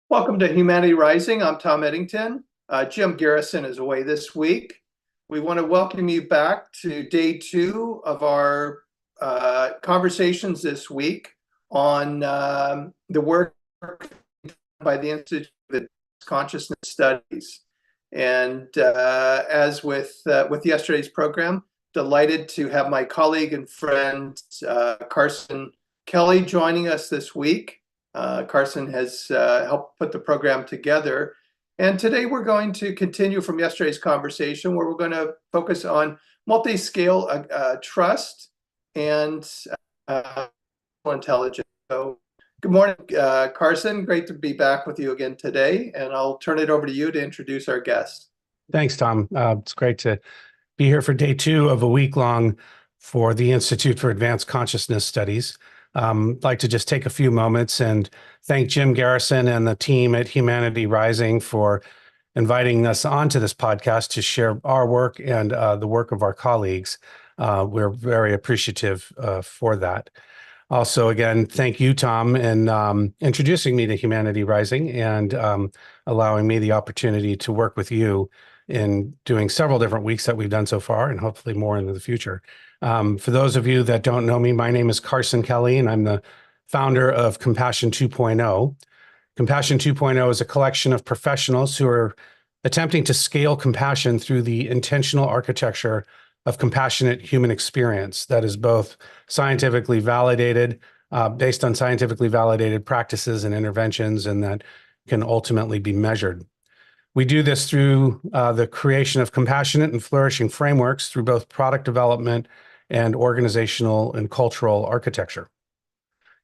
Welcome to Humanity Rising. I'm Tom Eddington. Jim Garrison is away this week. We want to welcome you back to day two of our conversations this week on the work by the Institute of Consciousness Studies. And as with yesterday's program, delighted to have my colleague and friend Carson Kelly joining us this week. Carson has helped put the program together. And today we're going to continue from yesterday's conversation where we're going to focus on multiscale trust and intelligence. So good morning, Carson. Great to be back with you again today. And I'll turn it over to you to introduce our guest. Thanks, Tom. It's great to be here for day two of a week-long for the Institute for Advanced Consciousness Studies. I'd like to just take a few moments and thank Jim Garrison and the team at Humanity Rising for inviting us onto this podcast to share our work and the work of our colleagues. We're very appreciative for that. Also, again, thank you, Tom, in introducing me to Humanity Rising and allowing me the opportunity to work with you in doing several different weeks that we've done so far and hopefully more into the future. For those of you that don't know me, my name is Carson Kelly, and I'm the founder of Compassion 2.0. Compassion 2.0 is a collection of professionals who are attempting to scale compassion through the intentional architecture of compassionate human experience that is both scientifically validated, based on scientifically validated practices and interventions, and that can ultimately be measured. We do this through the creation of compassionate and flourishing frameworks through both product development and organizational and cultural architecture.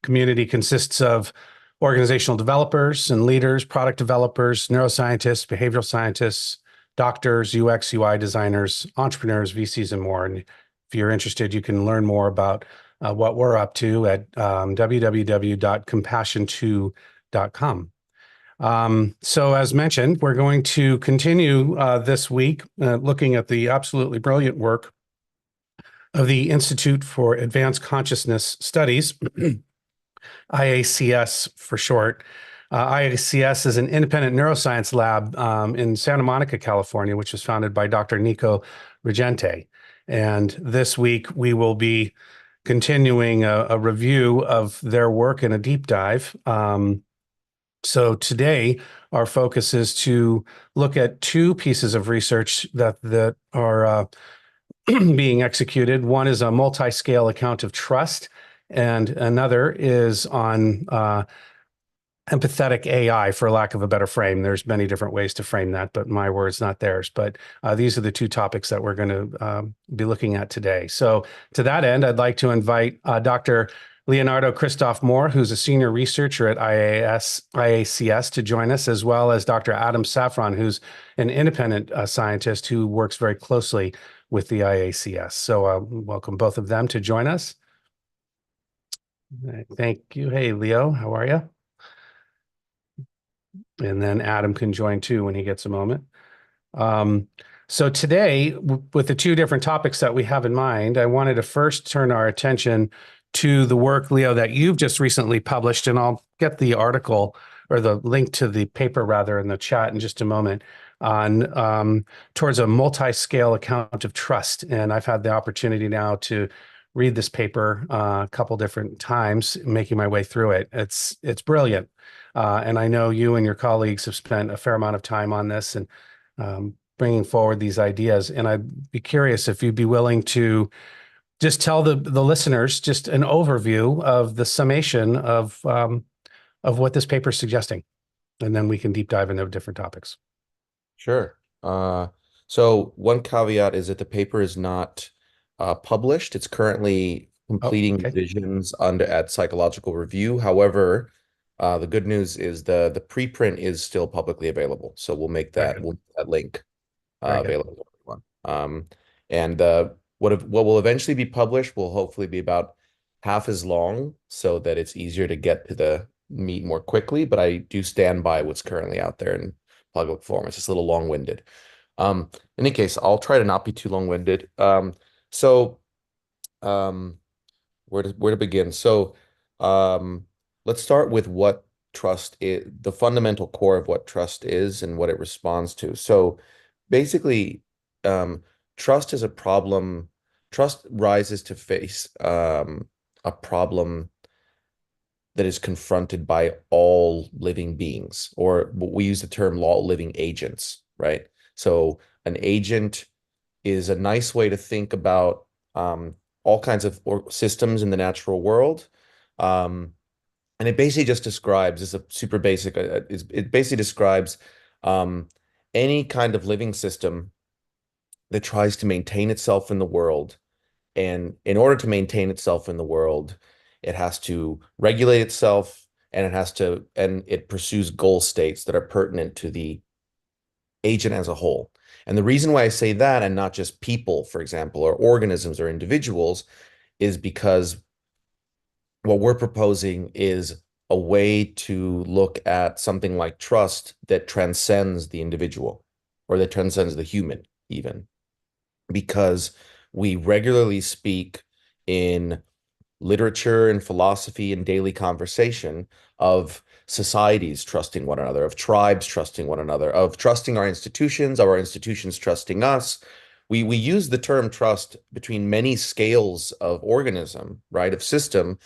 Community consists of organizational developers and leaders, product developers, neuroscientists, behavioral scientists, doctors, UX, UI designers, entrepreneurs, VCs, and more. And if you're interested, you can learn more about what we're up to at www.compassion2.com. So as mentioned, we're going to continue this week looking at the absolutely brilliant work of the Institute for Advanced Consciousness Studies, IACS for short. IACS is an independent neuroscience lab in Santa Monica, California, which was founded by Dr. Nico Regente. And this week we will be continuing a review of their work and a deep dive. So today, our focus is to look at two pieces of research that are being executed. One is a multiscale account of trust, and another is on empathetic AI, for lack of a better frame. There's many different ways to frame that, but my words, not theirs. But these are the two topics that we're going to be looking at today. So to that end, I'd like to invite Dr. Leonardo Christov-Moore, who's a senior researcher at IACS, to join us, as well as Dr. Adam Safran, who's an independent scientist who works very closely with the IACS. So welcome both of them to join us. Thank you. Hey, Leo, how are you? And then Adam can join too when he gets a moment. So today, with the two different topics that we have in mind, I wanted to first turn our attention to the work, Leo, that you've just recently published, and I'll get the article or the link to the paper rather in the chat in just a moment, on towards a multi-scale account of trust. And I've had the opportunity now to read this paper a couple different times, making my way through it. It's brilliant. And I know you and your colleagues have spent a fair amount of time on this and bringing forward these ideas. And I'd be curious if you'd be willing to just tell the listeners just an overview of the summation of what this paper is suggesting, and then we can deep dive into different topics. Sure. So one caveat is that the paper is not published. It's currently completing revisions at Psychological Review. However, the good news is the preprint is still publicly available. So we'll make that link available to everyone. And what will eventually be published will hopefully be about half as long so that it's easier to get to the meat more quickly. But I do stand by what's currently out there in public form. It's just a little long-winded. In any case, I'll try to not be too long-winded. So where to begin? So let's start with what trust is, the fundamental core of what trust is and what it responds to. So basically, trust is a problem. Trust rises to face a problem that is confronted by all living beings, or we use the term all living agents, right? So an agent is a nice way to think about all kinds of systems in the natural world. And it basically just describes, it's a super basic, it basically describes um, any kind of living system that tries to maintain itself in the world. And in order to maintain itself in the world, it has to regulate itself, and it pursues goal states that are pertinent to the agent as a whole. And the reason why I say that, and not just people, for example, or organisms or individuals, is because what we're proposing is a way to look at something like trust that transcends the individual, or that transcends the human even, because we regularly speak in literature and philosophy and daily conversation of societies trusting one another, of tribes trusting one another, of trusting our institutions, of our institutions trusting us. We use the term trust between many scales of organism, right, of system.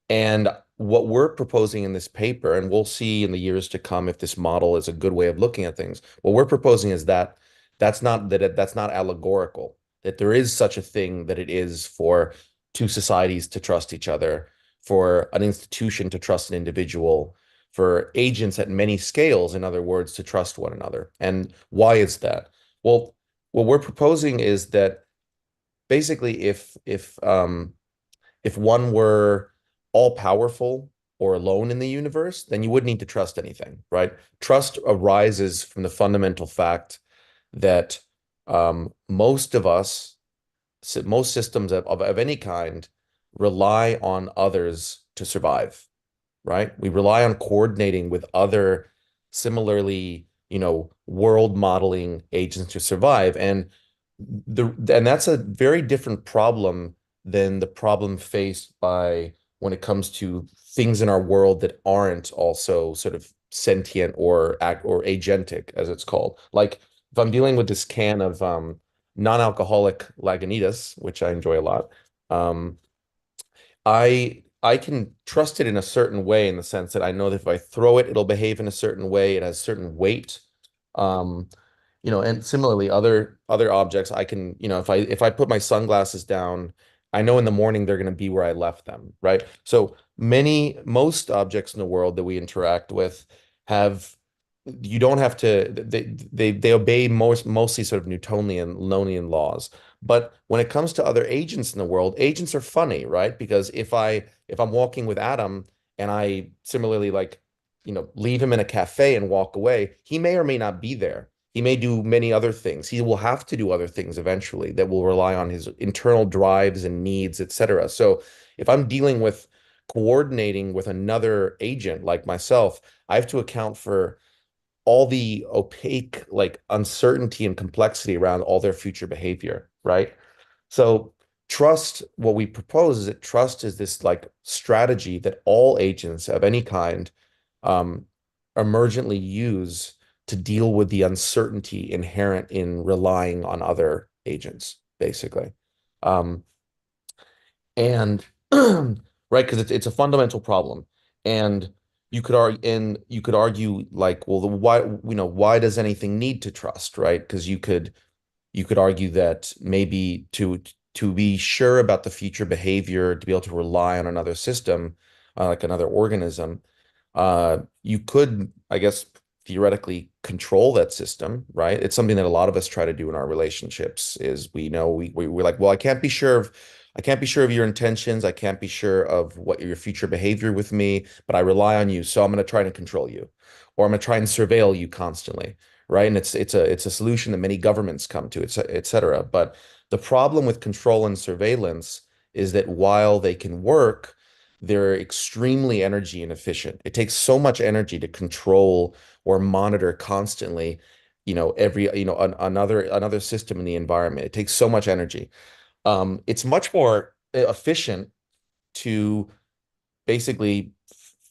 And what we're proposing in this paper, and we'll see in the years to come if this model is a good way of looking at things, what we're proposing is that that's not allegorical, that there is such a thing, that it is for two societies to trust each other, for an institution to trust an individual, for agents at many scales, in other words, to trust one another. And why is that? Well, what we're proposing is that basically if one were all powerful or alone in the universe, then you wouldn't need to trust anything, right? Trust arises from the fundamental fact that most of us, most systems of any kind, rely on others to survive, right? We rely on coordinating with other similarly, world modeling agents to survive. And that's a very different problem than the problem faced by when it comes to things in our world that aren't also sort of sentient or agentic, as it's called. Like if I'm dealing with this can of non-alcoholic Lagunitas, which I enjoy a lot, um, I can trust it in a certain way, in the sense that I know that if I throw it, it'll behave in a certain way. It has certain weight. Um, and similarly, other objects, I can, if I put my sunglasses down, I know in the morning they're going to be where I left them, right? So most objects in the world that we interact with have, you don't have to, they obey mostly sort of Newtonian laws. But when it comes to other agents in the world, agents are funny, right? Because if I'm walking with Adam and I similarly leave him in a cafe and walk away, he may or may not be there. He may do many other things. He will have to do other things eventually that will rely on his internal drives and needs, etc. So if I'm dealing with coordinating with another agent like myself, I have to account for all the opaque, uncertainty and complexity around all their future behavior, right? So trust, what we propose is that trust is this strategy that all agents of any kind um, emergently use to deal with the uncertainty inherent in relying on other agents, basically. Um, and right, because it's a fundamental problem. And you could argue well, why does anything need to trust, right? Because you could argue that maybe to be sure about the future behavior, to be able to rely on another system, like another organism, you could, I guess, theoretically control that system, right? It's something that a lot of us try to do in our relationships. Is we're like, well, I can't be sure of your intentions. I can't be sure of what your future behavior with me, but I rely on you, so I'm going to try to control you, or I'm going to try and surveil you constantly, right? And it's a solution that many governments come to, et cetera. But the problem with control and surveillance is that while they can work, they're extremely energy inefficient. It takes so much energy to control or monitor constantly, another system in the environment. It takes so much energy. It's much more efficient to basically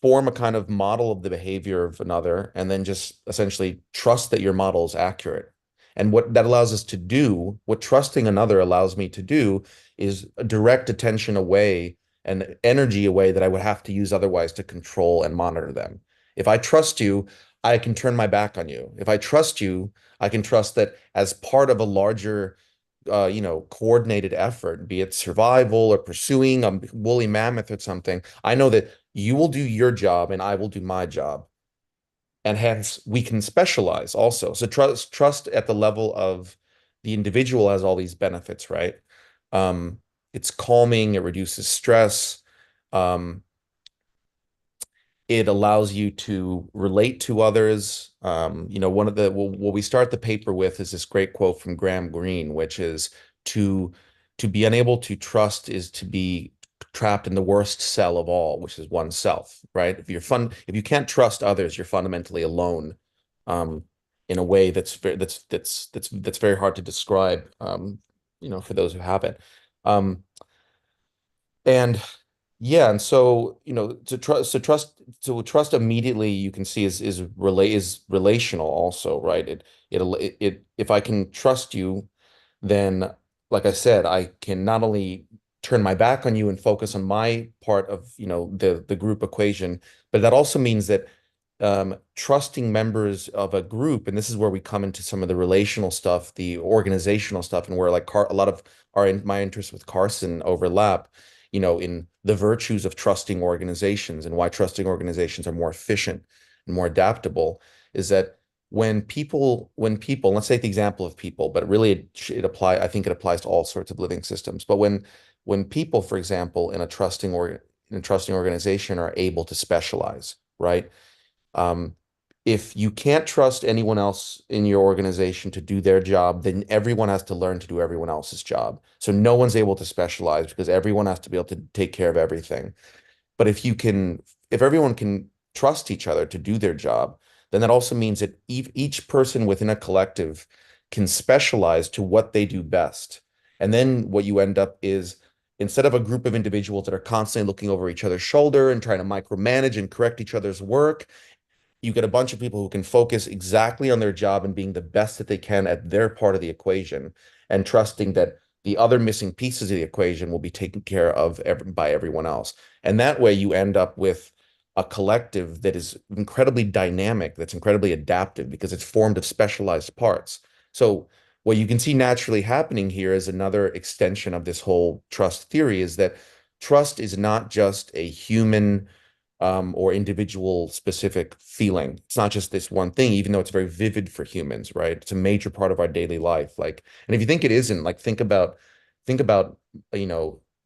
form a kind of model of the behavior of another, and then just essentially trust that your model is accurate. And what that allows us to do, what trusting another allows me to do, is direct attention away and energy away that I would have to use otherwise to control and monitor them. If I trust you, I can turn my back on you. If I trust you, I can trust that as part of a larger coordinated effort, be it survival or pursuing a woolly mammoth or something, I know that you will do your job and I will do my job. And hence we can specialize also. So trust at the level of the individual has all these benefits, right? It's calming, it reduces stress. Um, it allows you to relate to others. One of the what we start the paper with is this great quote from Graham Greene, which is to be unable to trust is to be trapped in the worst cell of all, which is oneself, right? If you can't trust others, you're fundamentally alone, in a way that's very hard to describe, for those who haven't. And yeah, and so trust immediately you can see is relational also, right? If I can trust you, then like I said, I can not only turn my back on you and focus on my part of the group equation, but that also means that trusting members of a group, and this is where we come into some of the relational stuff, the organizational stuff, and where like a lot of my interests with Carson overlap, in the virtues of trusting organizations and why trusting organizations are more efficient and more adaptable, is that when people, let's take the example of people, but really I think it applies to all sorts of living systems. But when people, for example, in a trusting organization are able to specialize, right? If you can't trust anyone else in your organization to do their job, then everyone has to learn to do everyone else's job. So no one's able to specialize because everyone has to be able to take care of everything. But if everyone can trust each other to do their job, then that also means that each person within a collective can specialize to what they do best. And then what you end up is, instead of a group of individuals that are constantly looking over each other's shoulder and trying to micromanage and correct each other's work, you get a bunch of people who can focus exactly on their job and being the best that they can at their part of the equation, and trusting that the other missing pieces of the equation will be taken care of by everyone else. And that way you end up with a collective that is incredibly dynamic, that's incredibly adaptive because it's formed of specialized parts. So what you can see naturally happening here is another extension of this whole trust theory, is that trust is not just a human or individual specific feeling. It's not just this one thing, even though it's very vivid for humans, right? It's a major part of our daily life. Like, and if you think it isn't, like, think about,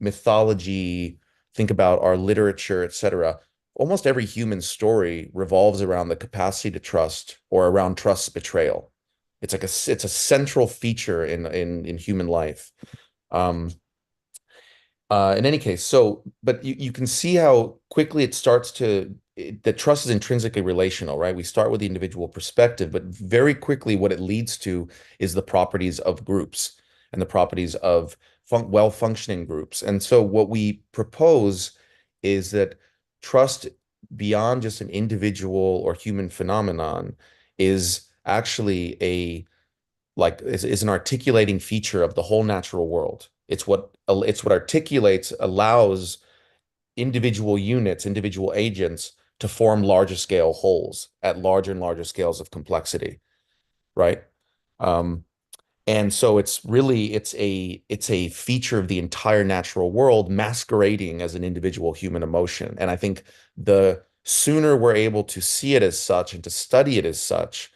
mythology, think about our literature, etc. Almost every human story revolves around the capacity to trust or around trust's betrayal. It's like it's a central feature in human life. In any case, but you can see how quickly that trust is intrinsically relational, right? We start with the individual perspective, but very quickly what it leads to is the properties of groups and the properties of well-functioning groups. And so what we propose is that trust, beyond just an individual or human phenomenon, is actually is an articulating feature of the whole natural world. It's what allows individual units, individual agents to form larger scale wholes at larger and larger scales of complexity, right? And so it's a feature of the entire natural world masquerading as an individual human emotion. And I think the sooner we're able to see it as such and to study it as such,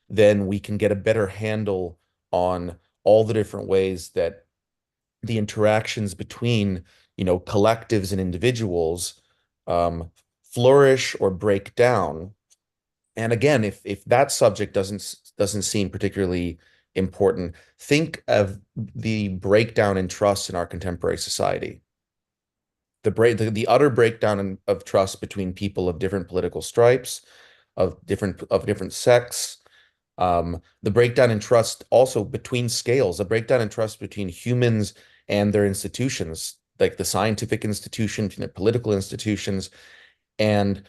then we can get a better handle on all the different ways that the interactions between, collectives and individuals flourish or break down. And again, if that subject doesn't seem particularly important, think of the breakdown in trust in our contemporary society. The utter breakdown of trust between people of different political stripes, of different sects, the breakdown in trust also between scales, the breakdown in trust between humans and their institutions, like the scientific institutions and the political institutions, and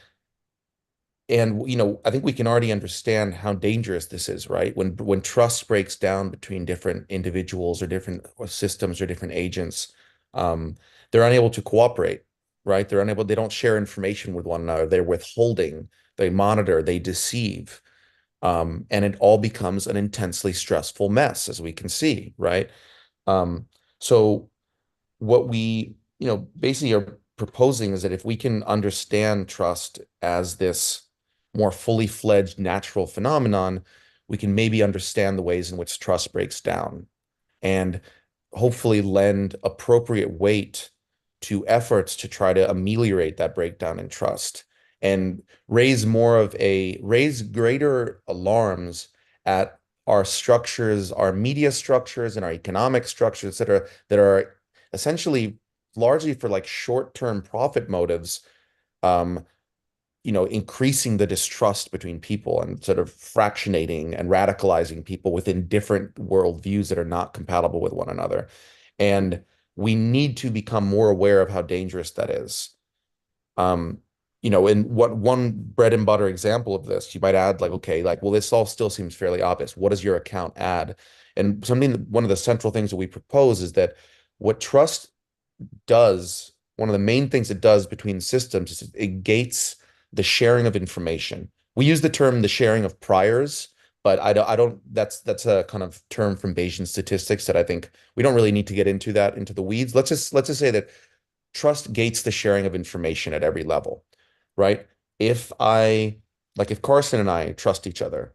And I think we can already understand how dangerous this is, right? When trust breaks down between different individuals or different systems or different agents, they're unable to cooperate, right? They don't share information with one another. They're withholding, they monitor, they deceive. And it all becomes an intensely stressful mess, as we can see, right? So what we, basically are proposing is that if we can understand trust as this more fully fledged natural phenomenon, we can maybe understand the ways in which trust breaks down and hopefully lend appropriate weight to efforts to try to ameliorate that breakdown in trust and raise greater alarms at our structures, our media structures and our economic structures, et cetera, that are essentially largely for like short-term profit motives, um, increasing the distrust between people and sort of fractionating and radicalizing people within different worldviews that are not compatible with one another. And we need to become more aware of how dangerous that is. Um, and what one bread and butter example of this, you might add like, okay, like, well, this all still seems fairly obvious. What does your account add? And one of the central things that we propose is that what trust does, one of the main things it does between systems is it gates the sharing of information. We use the term the sharing of priors, but that's a kind of term from Bayesian statistics that I think we don't really need to get into the weeds. Let's just say that trust gates the sharing of information at every level, right? If Carson and I trust each other,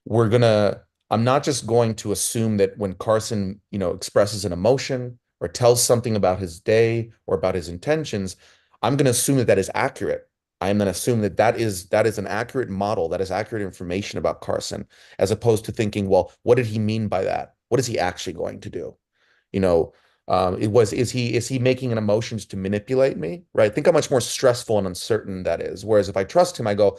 I'm not just going to assume that when Carson, expresses an emotion or tells something about his day or about his intentions, I'm going to assume that that is accurate. I am going to assume that that is an accurate model, that is accurate information about Carson, as opposed to thinking, well, what did he mean by that? What is he actually going to do? You know, is he making an emotions to manipulate me? Right? Think how much more stressful and uncertain that is. Whereas if I trust him, I go,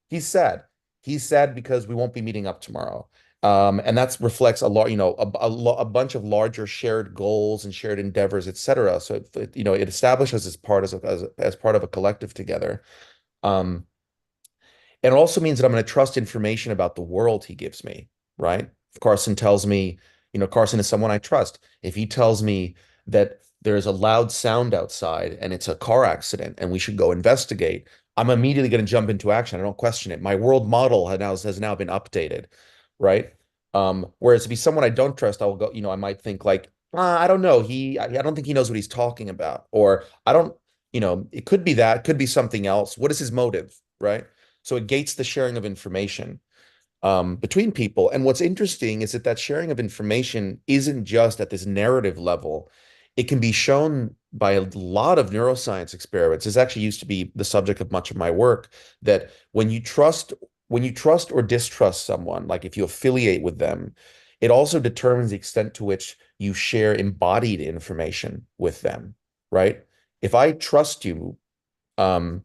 he's sad. He's sad because we won't be meeting up tomorrow. And that reflects a lot, a bunch of larger shared goals and shared endeavors, et cetera. So it establishes as part of a collective together. Um, and it also means that I'm going to trust information about the world he gives me, right? If Carson tells me, Carson is someone I trust. If he tells me that there's a loud sound outside and it's a car accident and we should go investigate, I'm immediately going to jump into action. I don't question it. My world model has now been updated, right? Whereas to be someone I don't trust, I'll go, I might think like, I don't know. I don't think he knows what he's talking about. Or I don't, it could be that, could be something else. What is his motive, right? So it gates the sharing of information between people. And what's interesting is that sharing of information isn't just at this narrative level. It can be shown by a lot of neuroscience experiments. This actually used to be the subject of much of my work, that when you trust or distrust someone, like if you affiliate with them, it also determines the extent to which you share embodied information with them, right? If I trust you, um,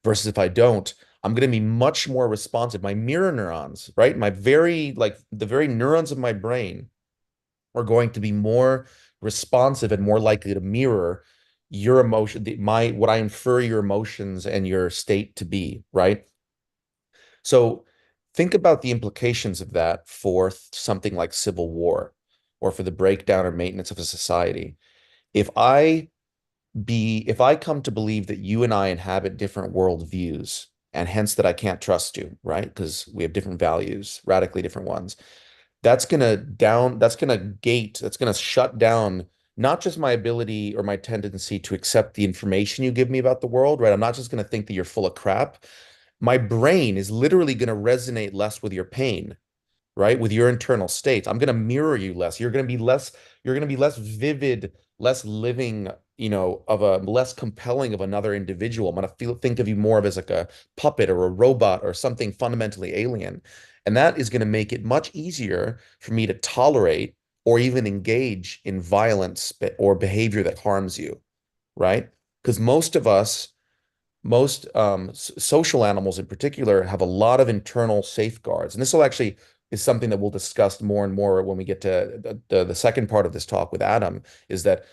versus if I don't, I'm going to be much more responsive. My mirror neurons, right? The very neurons of my brain are going to be more responsive and more likely to mirror your emotion, what I infer your emotions and your state to be, right? So think about the implications of that for something like civil war or for the breakdown or maintenance of a society. If I if I come to believe that you and I inhabit different worldviews and hence that I can't trust you, right? Because we have different values, radically different ones. That's going to shut down not just my ability or my tendency to accept the information you give me about the world, right? I'm not just going to think that you're full of crap. My brain is literally going to resonate less with your pain, right? With your internal states. I'm going to mirror you less. You're going to be less vivid, less living, less compelling of another individual. I'm going to think of you more of as like a puppet or a robot or something fundamentally alien. And that is going to make it much easier for me to tolerate or even engage in violence or behavior that harms you, right? Because most social animals in particular have a lot of internal safeguards. And this will actually is something that we'll discuss more and more when we get to the second part of this talk with Adam, is that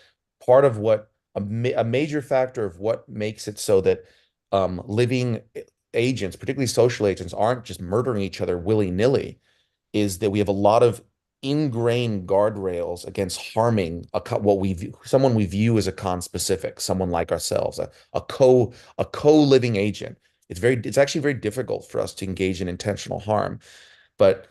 part of what a major factor of what makes it so that living agents, particularly social agents, aren't just murdering each other willy-nilly, is that we have a lot of ingrained guardrails against harming what we view, someone we view as a conspecific, someone like ourselves, a co-living agent. It's actually very difficult for us to engage in intentional harm, but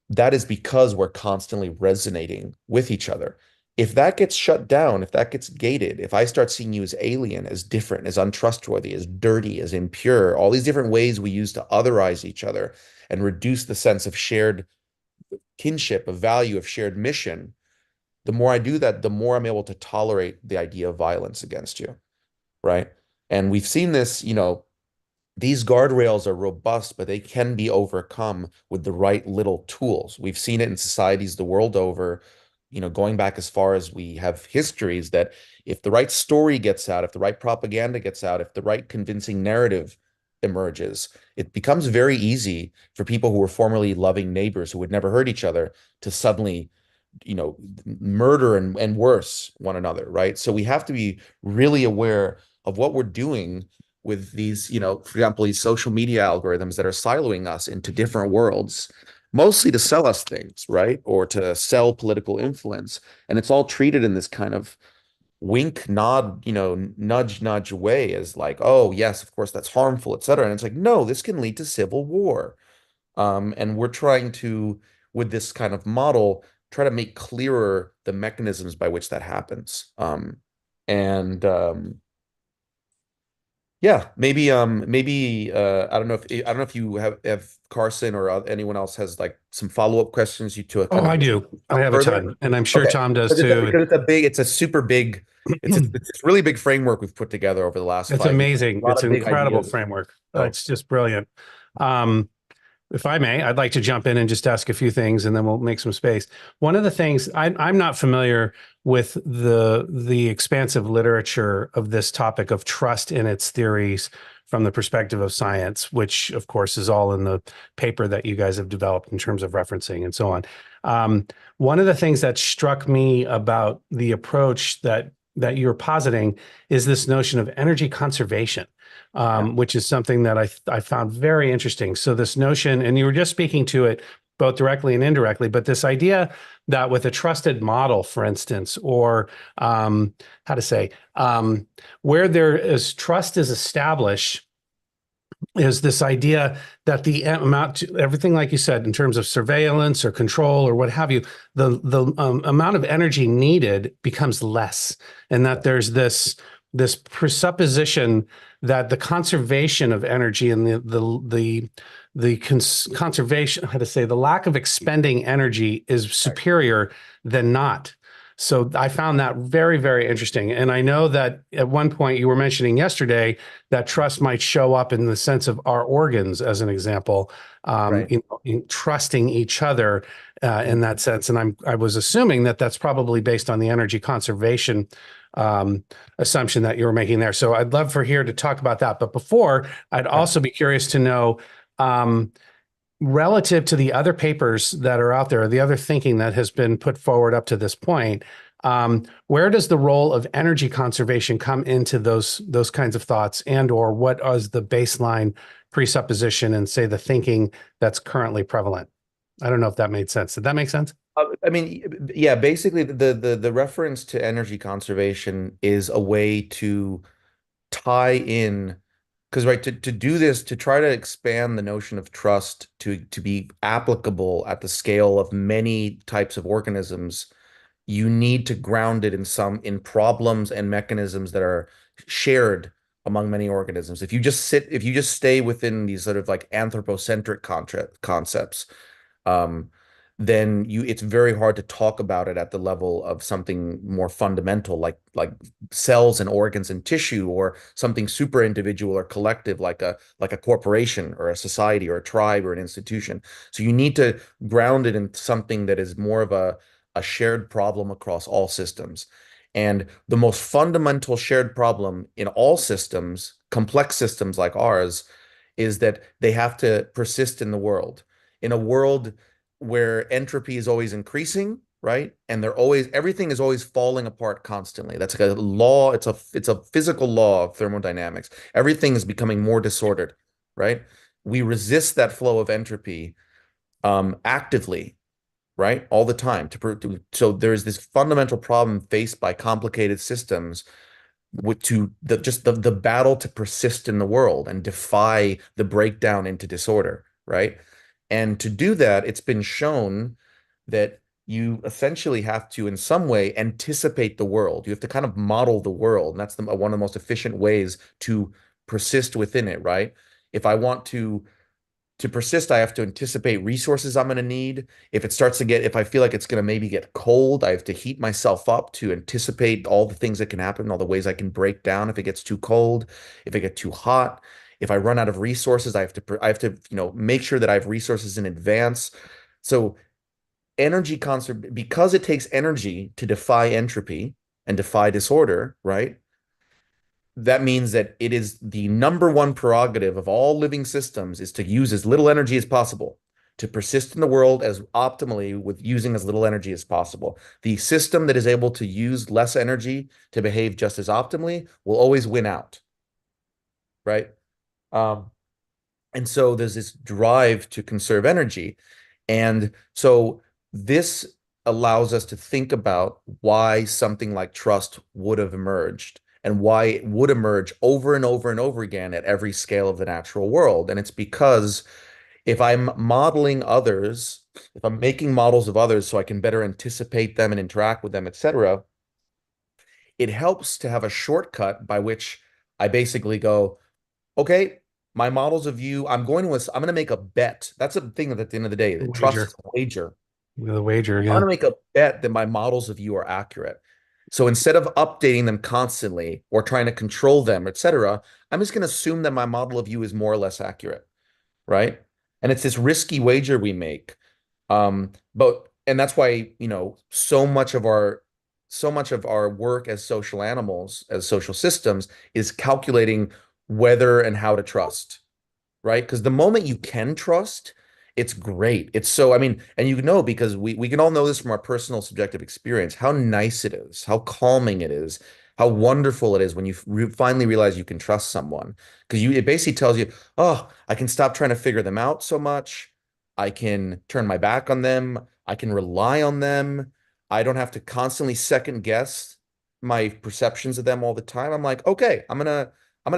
that is because we're constantly resonating with each other. If that gets shut down, if that gets gated, if I start seeing you as alien, as different, as untrustworthy, as dirty, as impure, all these different ways we use to otherize each other and reduce the sense of shared kinship, of value, of shared mission, the more I do that, the more I'm able to tolerate the idea of violence against you, right? And we've seen this, these guardrails are robust, but they can be overcome with the right little tools. We've seen it in societies the world over, going back as far as we have histories, that if the right story gets out, if the right propaganda gets out, if the right convincing narrative emerges, it becomes very easy for people who were formerly loving neighbors who had never hurt each other to suddenly, murder and worse one another, right? So we have to be really aware of what we're doing with these, for example, these social media algorithms that are siloing us into different worlds, mostly to sell us things, right? Or to sell political influence. And it's all treated in this kind of wink, nod, nudge, nudge way, as like, oh, yes, of course, that's harmful, et cetera. And it's like, no, this can lead to civil war. And we're trying to, with this kind of model, try to make clearer the mechanisms by which that happens. And Yeah, maybe I don't know if you have Carson or anyone else has like some follow-up questions you to Oh, kind of I do. I have a further. ton, and I'm sure Okay, Tom does because too. it's a super big, it's a really big framework we've put together over the last It's 5 years. amazing. A lot It's of an big incredible ideas. framework. So It's just brilliant. Um, If I may, I'd like to jump in and just ask a few things, and then we'll make some space. One of the things I'm not familiar with the expansive literature of this topic of trust in its theories from the perspective of science, which of course is all in the paper that you guys have developed in terms of referencing and so on. One of the things that struck me about the approach that you're positing is this notion of energy conservation. Which is something that I found very interesting. So this notion, and you were just speaking to it both directly and indirectly, but this idea that with a trusted model, for instance, or how to say, where there is trust is established, is this idea that the amount to everything, like you said, in terms of surveillance or control or what have you, the amount of energy needed becomes less, and that there's this presupposition that the conservation of energy and conservation, how to say, the lack of expending energy is superior than not. So I found that very, very interesting. And I know that at one point you were mentioning yesterday that trust might show up in the sense of our organs, as an example, right. in trusting each other in that sense. And I was assuming that that's probably based on the energy conservation assumption that you were making there. So I'd love for here to talk about that. But before, I'd also be curious to know, relative to the other papers that are out there, the other thinking that has been put forward up to this point, where does the role of energy conservation come into those kinds of thoughts, and or what is the baseline presupposition and say the thinking that's currently prevalent? I don't know if that made sense. Did that make sense? I mean, yeah, basically the reference to energy conservation is a way to tie in, because right, to do this, to try to expand the notion of trust to be applicable at the scale of many types of organisms, you need to ground it in problems and mechanisms that are shared among many organisms. If you just stay within these sort of like anthropocentric concepts, um, then it's very hard to talk about it at the level of something more fundamental, like cells and organs and tissue, or something super individual or collective, like a corporation or a society or a tribe or an institution. So you need to ground it in something that is more of a shared problem across all systems. And the most fundamental shared problem in all systems, complex systems like ours, is that they have to persist in the world. In a world where entropy is always increasing, right? And everything is always falling apart constantly. That's like a law. It's a physical law of thermodynamics. Everything is becoming more disordered, right? We resist that flow of entropy actively, right? All the time. So there's this fundamental problem faced by complicated systems just the battle to persist in the world and defy the breakdown into disorder, right? And to do that, it's been shown that you essentially have to, in some way, anticipate the world. You have to kind of model the world. And that's one of the most efficient ways to persist within it, right? If I want to persist, I have to anticipate resources I'm going to need. If I feel like it's going to maybe get cold, I have to heat myself up to anticipate all the things that can happen, all the ways I can break down if it gets too cold, if it gets too hot. If I run out of resources, I have to, make sure that I have resources in advance. So energy conservation, because it takes energy to defy entropy and defy disorder, right? That means that it is the number one prerogative of all living systems is to use as little energy as possible, to persist in the world as optimally with using as little energy as possible. The system that is able to use less energy to behave just as optimally will always win out, right? And so there's this drive to conserve energy. And so this allows us to think about why something like trust would have emerged and why it would emerge over and over and over again at every scale of the natural world. And it's because if I'm modeling others, if I'm making models of others so I can better anticipate them and interact with them, etc., it helps to have a shortcut by which I basically go, okay, my models of you, I'm going to make a bet. That's a thing that at the end of the day, the trust is a wager. The wager, I'm yeah. going to make a bet that my models of you are accurate. So instead of updating them constantly or trying to control them, etc., I'm just going to assume that my model of you is more or less accurate, right? And it's this risky wager we make. And that's why, so much of our work as social animals, as social systems, is calculating whether and how to trust, right? Because the moment you can trust, it's great. It's so, I mean, and because we can all know this from our personal subjective experience, how nice it is, how calming it is, how wonderful it is when you finally realize you can trust someone. Because it basically tells you, oh, I can stop trying to figure them out so much. I can turn my back on them. I can rely on them. I don't have to constantly second guess my perceptions of them all the time. I'm like, okay, I'm gonna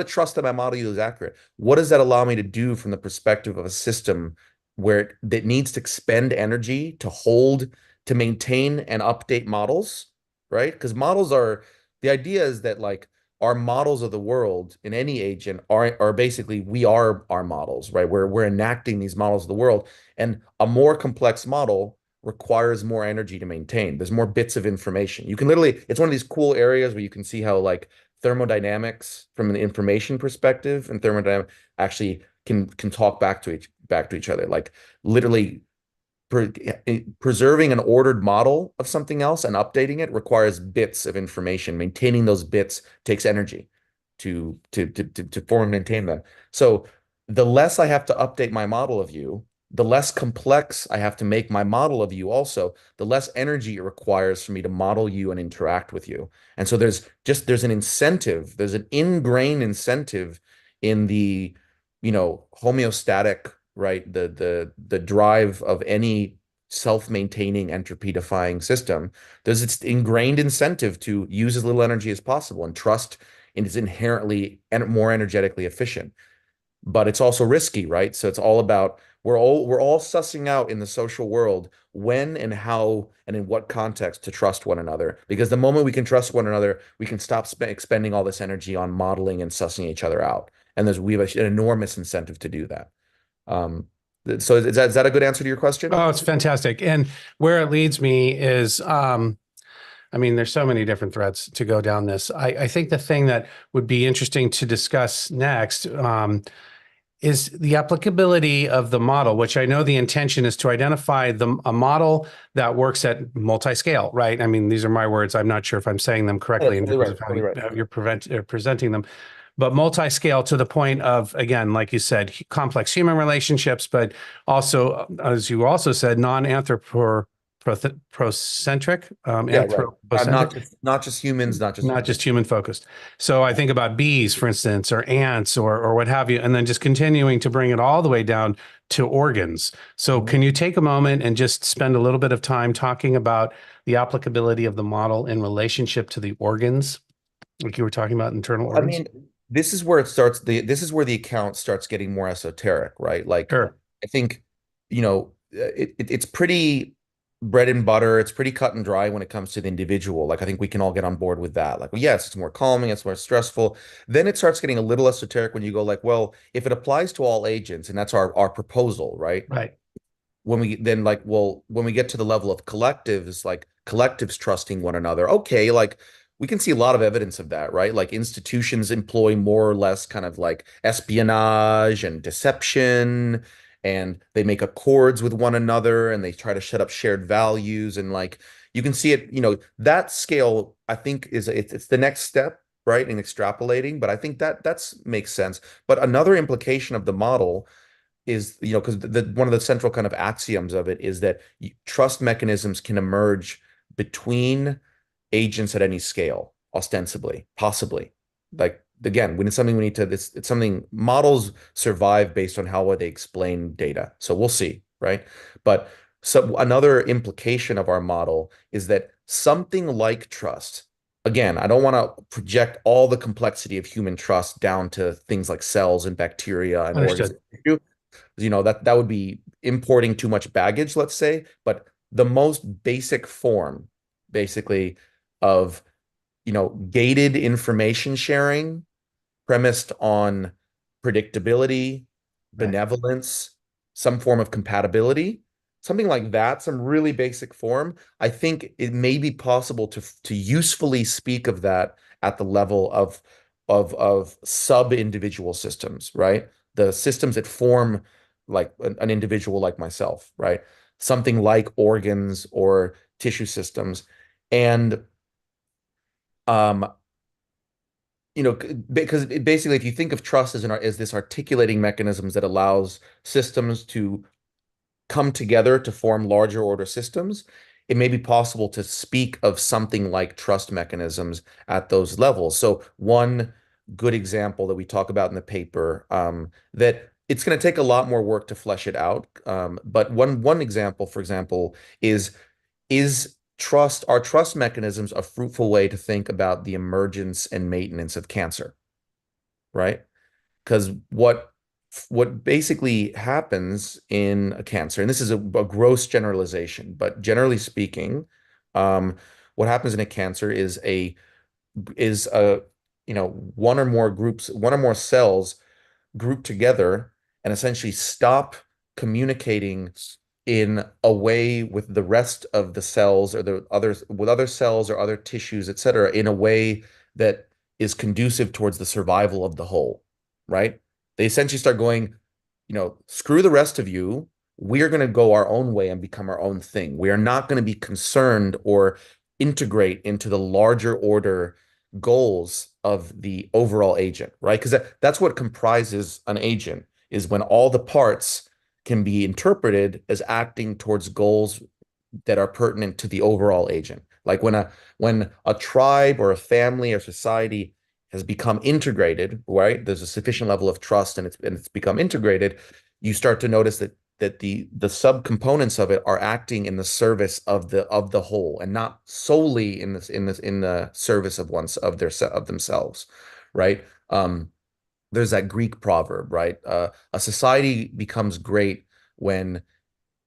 trust that my model is accurate. What does that allow me to do from the perspective of a system that needs to expend energy to maintain and update models, right? Because the idea is that like our models of the world in any agent are basically we are our models, right? We're enacting these models of the world, and a more complex model requires more energy to maintain. There's more bits of information. It's one of these cool areas where you can see how like thermodynamics from an information perspective and thermodynamics actually can talk back to each other. Like literally preserving an ordered model of something else and updating it requires bits of information. Maintaining those bits takes energy to form and maintain them. So the less I have to update my model of you, the less complex I have to make my model of you also, the less energy it requires for me to model you and interact with you. And so there's an incentive, there's an ingrained incentive in the, homeostatic, right? The drive of any self-maintaining entropy defying system. There's its ingrained incentive to use as little energy as possible, and trust is inherently more energetically efficient. But it's also risky, right? So it's all about we're all sussing out in the social world when and how and in what context to trust one another. Because the moment we can trust one another, we can stop expending all this energy on modeling and sussing each other out. And we have an enormous incentive to do that. So is that a good answer to your question? Oh, it's fantastic. And where it leads me is, there's so many different threads to go down this. I think the thing that would be interesting to discuss next is the applicability of the model, which I know the intention is to identify a model that works at multi-scale, right? I mean, these are my words. I'm not sure if I'm saying them correctly in terms of how you're presenting them. But multi-scale to the point of, again, like you said, complex human relationships, but also, as you also said, non-anthropomorphic procentric, Yeah, right. anthropocentric, Not just humans, not just human focused. So I think about bees, for instance, or ants, or what have you, and then just continuing to bring it all the way down to organs. So can you take a moment and just spend a little bit of time talking about the applicability of the model in relationship to the organs, like you were talking about internal I organs? mean, this is where it starts. This is where the account starts getting more esoteric, right? Like, Sure. I think, it's pretty bread and butter. It's pretty cut and dry when it comes to the individual. Like, I think we can all get on board with that. Like, well, yes, it's more calming, it's more stressful. Then it starts getting a little esoteric when you go like, well, if it applies to all agents, and that's our proposal, right? Right. When we then like, well, when we get to the level of collectives, like collectives trusting one another, okay, like we can see a lot of evidence of that, right? Like institutions employ more or less kind of like espionage and deception, and they make accords with one another, and they try to set up shared values, and like you can see it, that scale, I think it's the next step, right, in extrapolating, but I think that makes sense. But another implication of the model is, because one of the central kind of axioms of it is that trust mechanisms can emerge between agents at any scale, ostensibly, possibly. Like, again, when it's something we need to, it's something models survive based on how they explain data. So we'll see, right? But so another implication of our model is that something like trust, again, I don't want to project all the complexity of human trust down to things like cells and bacteria and organs. Understood. That would be importing too much baggage, let's say. But the most basic form, basically, of gated information sharing premised on predictability, Right. benevolence, some form of compatibility, something like that, some really basic form. I think it may be possible to usefully speak of that at the level of sub-individual systems, right? The systems that form like an individual like myself, right? Something like organs or tissue systems. And um, because basically, if you think of trust as this articulating mechanisms that allows systems to come together to form larger order systems, it may be possible to speak of something like trust mechanisms at those levels. So one good example that we talk about in the paper, that it's going to take a lot more work to flesh it out. But one example, for example, is are trust mechanisms a fruitful way to think about the emergence and maintenance of cancer, right? Because what basically happens in a cancer, and this is a gross generalization, but generally speaking, what happens in a cancer is one or more cells group together and essentially stop communicating in a way with the rest of the cells or the others with other cells or other tissues, et cetera, in a way that is conducive towards the survival of the whole, right? They essentially start going, screw the rest of you. We are going to go our own way and become our own thing. We are not going to be concerned or integrate into the larger order goals of the overall agent, right? Because that's what comprises an agent, is when all the parts can be interpreted as acting towards goals that are pertinent to the overall agent. Like when a tribe or a family or society has become integrated, right? There's a sufficient level of trust and it's become integrated. You start to notice that the subcomponents of it are acting in the service of the whole and not solely in the service of themselves, right? There's that Greek proverb, right? A society becomes great when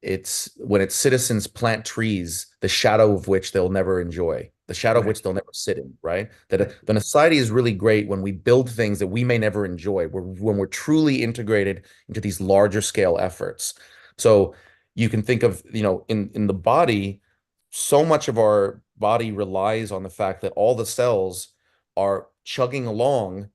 its citizens plant trees, the shadow of which they'll never enjoy, the shadow of Right. which they'll never sit in, right? That a society is really great when we build things that we may never enjoy, when we're truly integrated into these larger scale efforts. So you can think of, in the body, so much of our body relies on the fact that all the cells are chugging along,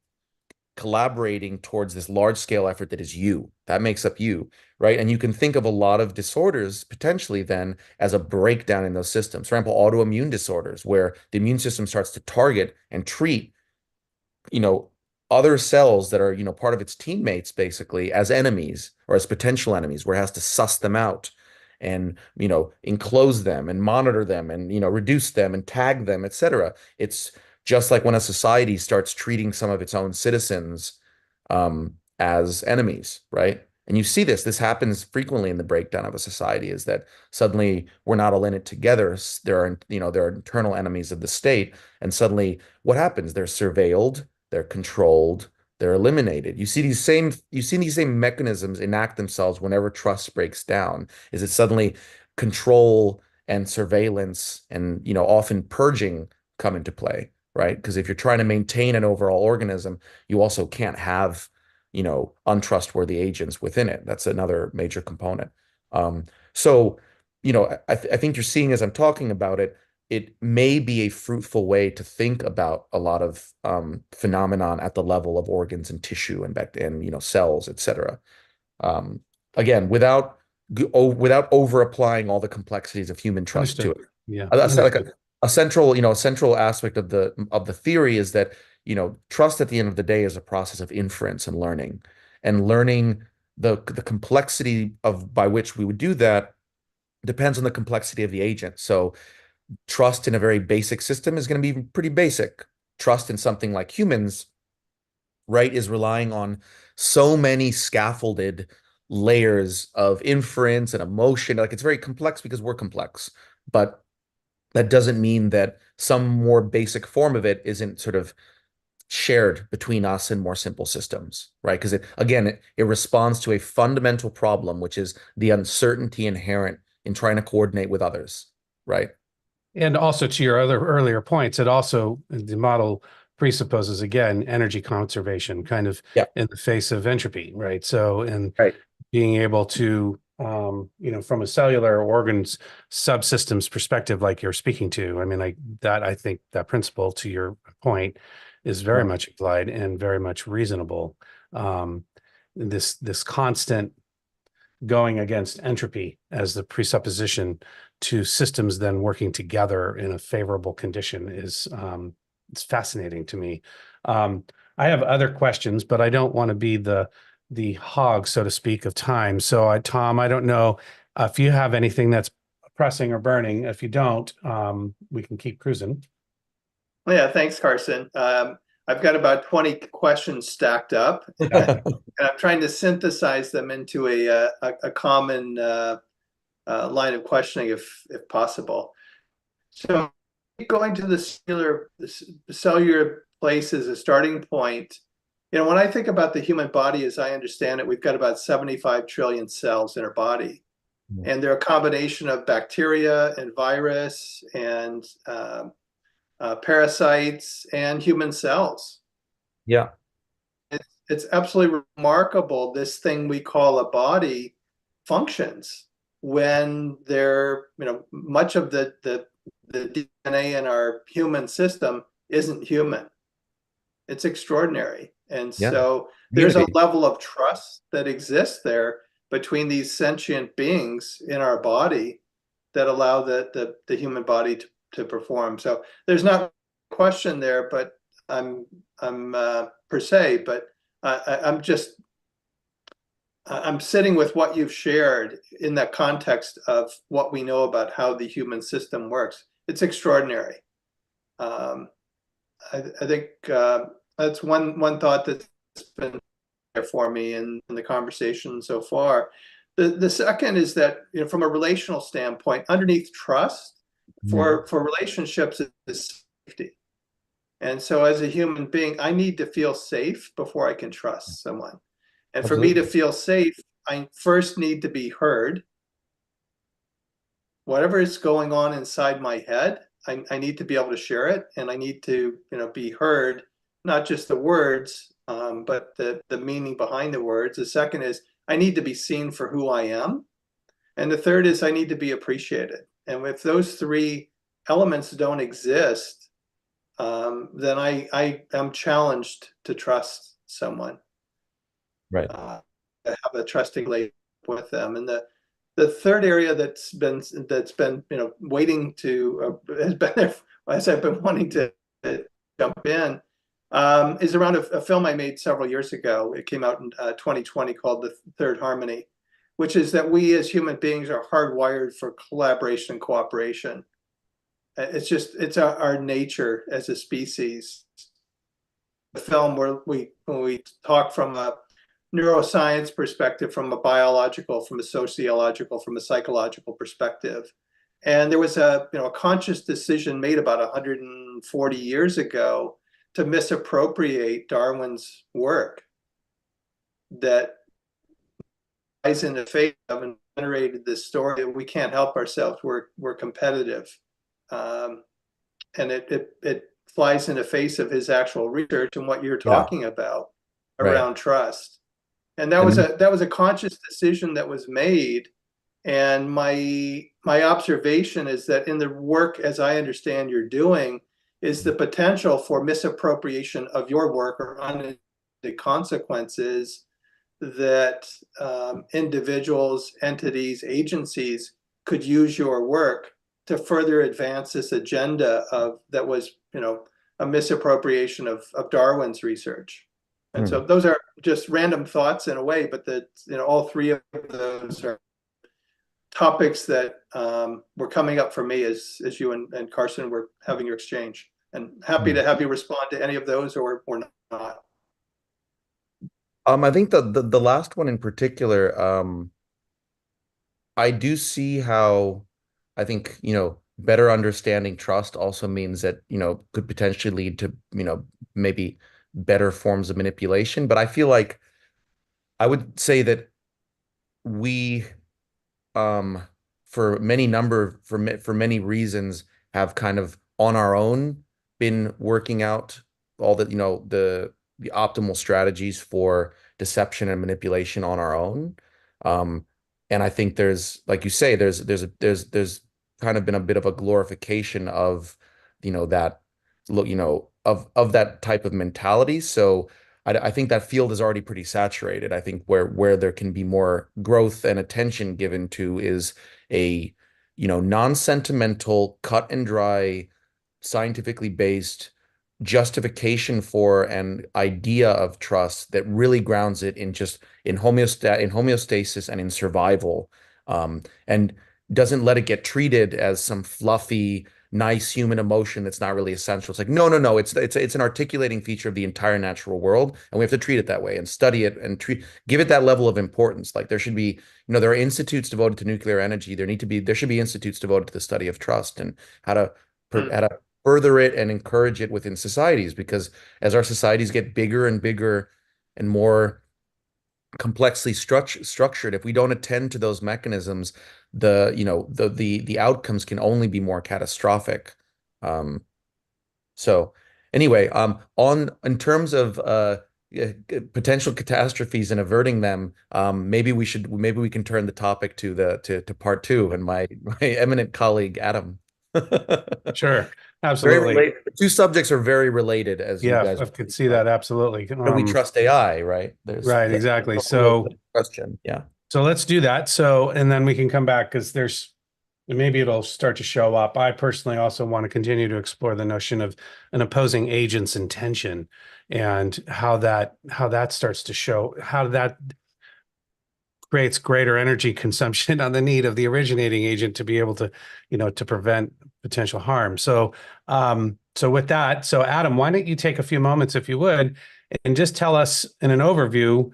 collaborating towards this large scale effort that is you, that makes up you, right? And you can think of a lot of disorders potentially then as a breakdown in those systems. For example, autoimmune disorders, where the immune system starts to target and treat, you know, other cells that are, part of its teammates basically as enemies or as potential enemies, where it has to suss them out and, enclose them and monitor them and, reduce them and tag them, etc. It's just like when a society starts treating some of its own citizens as enemies, right? And you see this happens frequently in the breakdown of a society, is that suddenly we're not all in it together. There are internal enemies of the state, and suddenly what happens? They're surveilled, they're controlled, they're eliminated. You see these same mechanisms enact themselves whenever trust breaks down. Is it suddenly control and surveillance and, often purging come into play, right? Because if you're trying to maintain an overall organism, you also can't have untrustworthy agents within it. That's another major component. So, I think you're seeing, as I'm talking about it, it may be a fruitful way to think about a lot of phenomenon at the level of organs and tissue and cells, etc. Again, without over applying all the complexities of human trust to Understood. it. Yeah. Like a central aspect of the theory is that trust at the end of the day is a process of inference and learning, the complexity by which we would do that depends on the complexity of the agent. So trust in a very basic system is going to be pretty basic. Trust in something like humans, right, is relying on so many scaffolded layers of inference and emotion. Like, it's very complex because we're complex, but that doesn't mean that some more basic form of it isn't sort of shared between us and more simple systems, right? Because it responds to a fundamental problem, which is the uncertainty inherent in trying to coordinate with others, right? And also, to your other earlier points, the model presupposes, again, energy conservation kind of Yeah. in the face of entropy, right? So, and Right. being able to, from a cellular organs subsystems perspective, like you're speaking to, I think that principle, to your point, is very much applied and very much reasonable. This constant going against entropy as the presupposition to systems then working together in a favorable condition is it's fascinating to me. I have other questions, but I don't want to be the hog, so to speak, of time. So Tom, I don't know if you have anything that's pressing or burning. If you don't, we can keep cruising. Well, yeah, thanks, Carson. I've got about 20 questions stacked up, and I'm trying to synthesize them into a common line of questioning, if possible. So, going to the cellular place as a starting point. When I think about the human body, as I understand it, we've got about 75 trillion cells in our body, and they're a combination of bacteria and virus and parasites and human cells. Yeah. It's absolutely remarkable, this thing we call a body functions when much of the DNA in our human system isn't human. It's extraordinary. And so there's a level of trust that exists there between these sentient beings in our body that allow the human body to perform. So there's not a question there, but I'm per se, but I'm sitting with what you've shared in that context of what we know about how the human system works. It's extraordinary. I think that's one thought that's been there for me in the conversation so far. The second is that, from a relational standpoint, underneath trust for relationships is safety. And so as a human being, I need to feel safe before I can trust someone. And for me to feel safe, I first need to be heard. Whatever is going on inside my head, I need to be able to share it, and I need to, be heard, not just the words, but the meaning behind the words. The second is I need to be seen for who I am. And the third is I need to be appreciated. And if those three elements don't exist, then I am challenged to trust someone. Right. To have a trusting relationship with them. And the third area that's been waiting to has been there as I've been wanting to jump in, is around a film I made several years ago. It came out in 2020 called The Third Harmony, which is that we as human beings are hardwired for collaboration and cooperation. It's our nature as a species. The film where when we talk from a neuroscience perspective, from a biological, from a sociological, from a psychological perspective. And there was a conscious decision made about 140 years ago to misappropriate Darwin's work that lies in the face of and generated this story that we can't help ourselves. We're competitive, and it flies in the face of his actual research and what you're talking about around trust. And that was a conscious decision that was made. And my observation is that in the work, as I understand you're doing, is the potential for misappropriation of your work or unintended consequences that individuals, entities, agencies could use your work to further advance this agenda that was, a misappropriation of Darwin's research. And so those are just random thoughts in a way, but all three of those are topics that were coming up for me as you and Carson were having your exchange. And happy to have you respond to any of those or not. I think the last one in particular, I do see how I think, better understanding trust also means that, could potentially lead to, maybe better forms of manipulation. But I feel like I would say that we, for many reasons, have kind of on our own been working out all the, the optimal strategies for deception and manipulation on our own. And I think there's, like you say, there's kind of been a bit of a glorification of, that, of that type of mentality. So I think that field is already pretty saturated. I think where there can be more growth and attention given to is a, non-sentimental, cut and dry, scientifically based justification for an idea of trust that really grounds it in just in homeostasis and in survival, and doesn't let it get treated as some fluffy, nice human emotion that's not really essential. It's like, no, it's an articulating feature of the entire natural world, and we have to treat it that way and study it and give it that level of importance. Like there should be, there are institutes devoted to nuclear energy. There should be institutes devoted to the study of trust and how to further it and encourage it within societies, because as our societies get bigger and bigger and more complexly structured, if we don't attend to those mechanisms, the outcomes can only be more catastrophic. So anyway, in terms of potential catastrophes and averting them, maybe we can turn the topic to part two and my eminent colleague Adam. Sure, absolutely. The two subjects are very related, as you guys I could see that absolutely. Do we trust AI, right? Right, exactly. So question, yeah. So let's do that. So, and then we can come back because maybe it'll start to show up. I personally also want to continue to explore the notion of an opposing agent's intention and how that starts to show, how that creates greater energy consumption on the need of the originating agent to be able to, to prevent potential harm. So, so with that, Adam, why don't you take a few moments, if you would, and just tell us in an overview,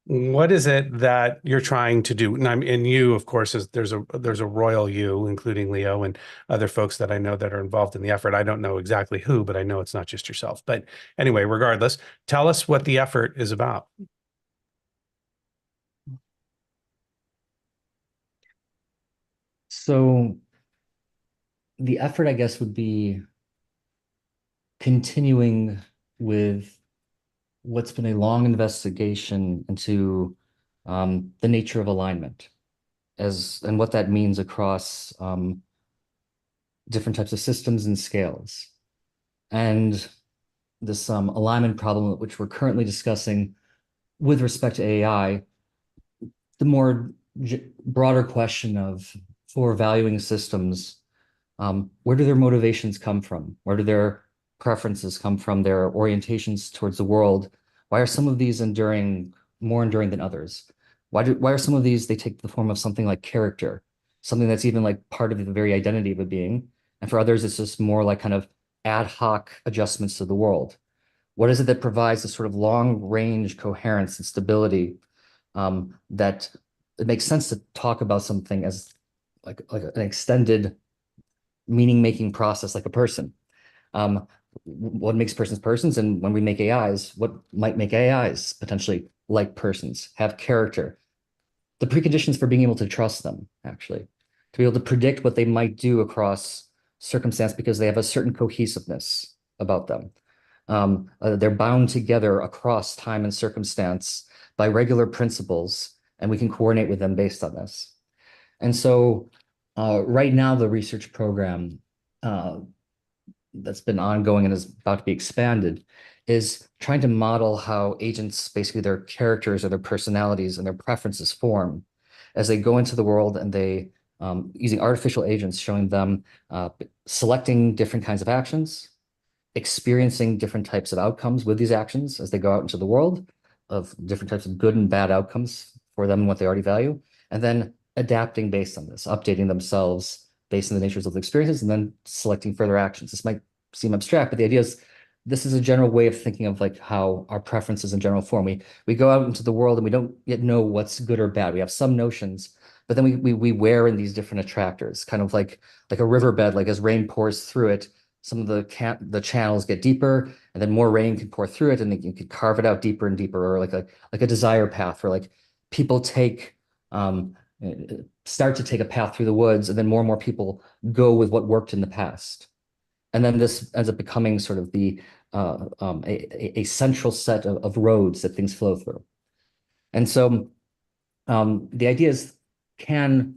what is it that you're trying to do? And you, of course, there's a royal you, including Leo and other folks that I know that are involved in the effort. I don't know exactly who, but I know it's not just yourself. But anyway, regardless, tell us what the effort is about. So the effort, I guess, would be continuing with what's been a long investigation into the nature of alignment and what that means across different types of systems and scales. And this alignment problem, which we're currently discussing with respect to AI, the more broader question of for valuing systems, where do their motivations come from? Where do their preferences come from? Their orientations towards the world? Why are some of these more enduring than others? Why are some of these, they take the form of something like character, something that's even like part of the very identity of a being. And for others, it's just more like kind of ad hoc adjustments to the world. What is it that provides the sort of long range coherence and stability that it makes sense to talk about something as like an extended meaning making process like a person? What makes persons persons, and when we make AIs, what might make AIs potentially like persons, have character, the preconditions for being able to trust them, actually, to be able to predict what they might do across circumstance because they have a certain cohesiveness about them. They're bound together across time and circumstance by regular principles, and we can coordinate with them based on this. And so right now, the research program that's been ongoing and is about to be expanded is trying to model how agents, basically their characters or their personalities and their preferences form as they go into the world, and they, using artificial agents, showing them selecting different kinds of actions, experiencing different types of outcomes with these actions as they go out into the world, of different types of good and bad outcomes for them and what they already value, and then adapting based on this, updating themselves based on the natures of the experiences, and then selecting further actions. This might seem abstract, but the idea is this is a general way of thinking of like how our preferences in general form. We go out into the world and we don't yet know what's good or bad. We have some notions, but then we wear in these different attractors, kind of like a riverbed. Like as rain pours through it, some of the channels get deeper, and then more rain can pour through it, and you can carve it out deeper and deeper, or like a desire path, where like people take start to take a path through the woods, and then more and more people go with what worked in the past. And then this ends up becoming sort of a central set of roads that things flow through. And so the idea is, can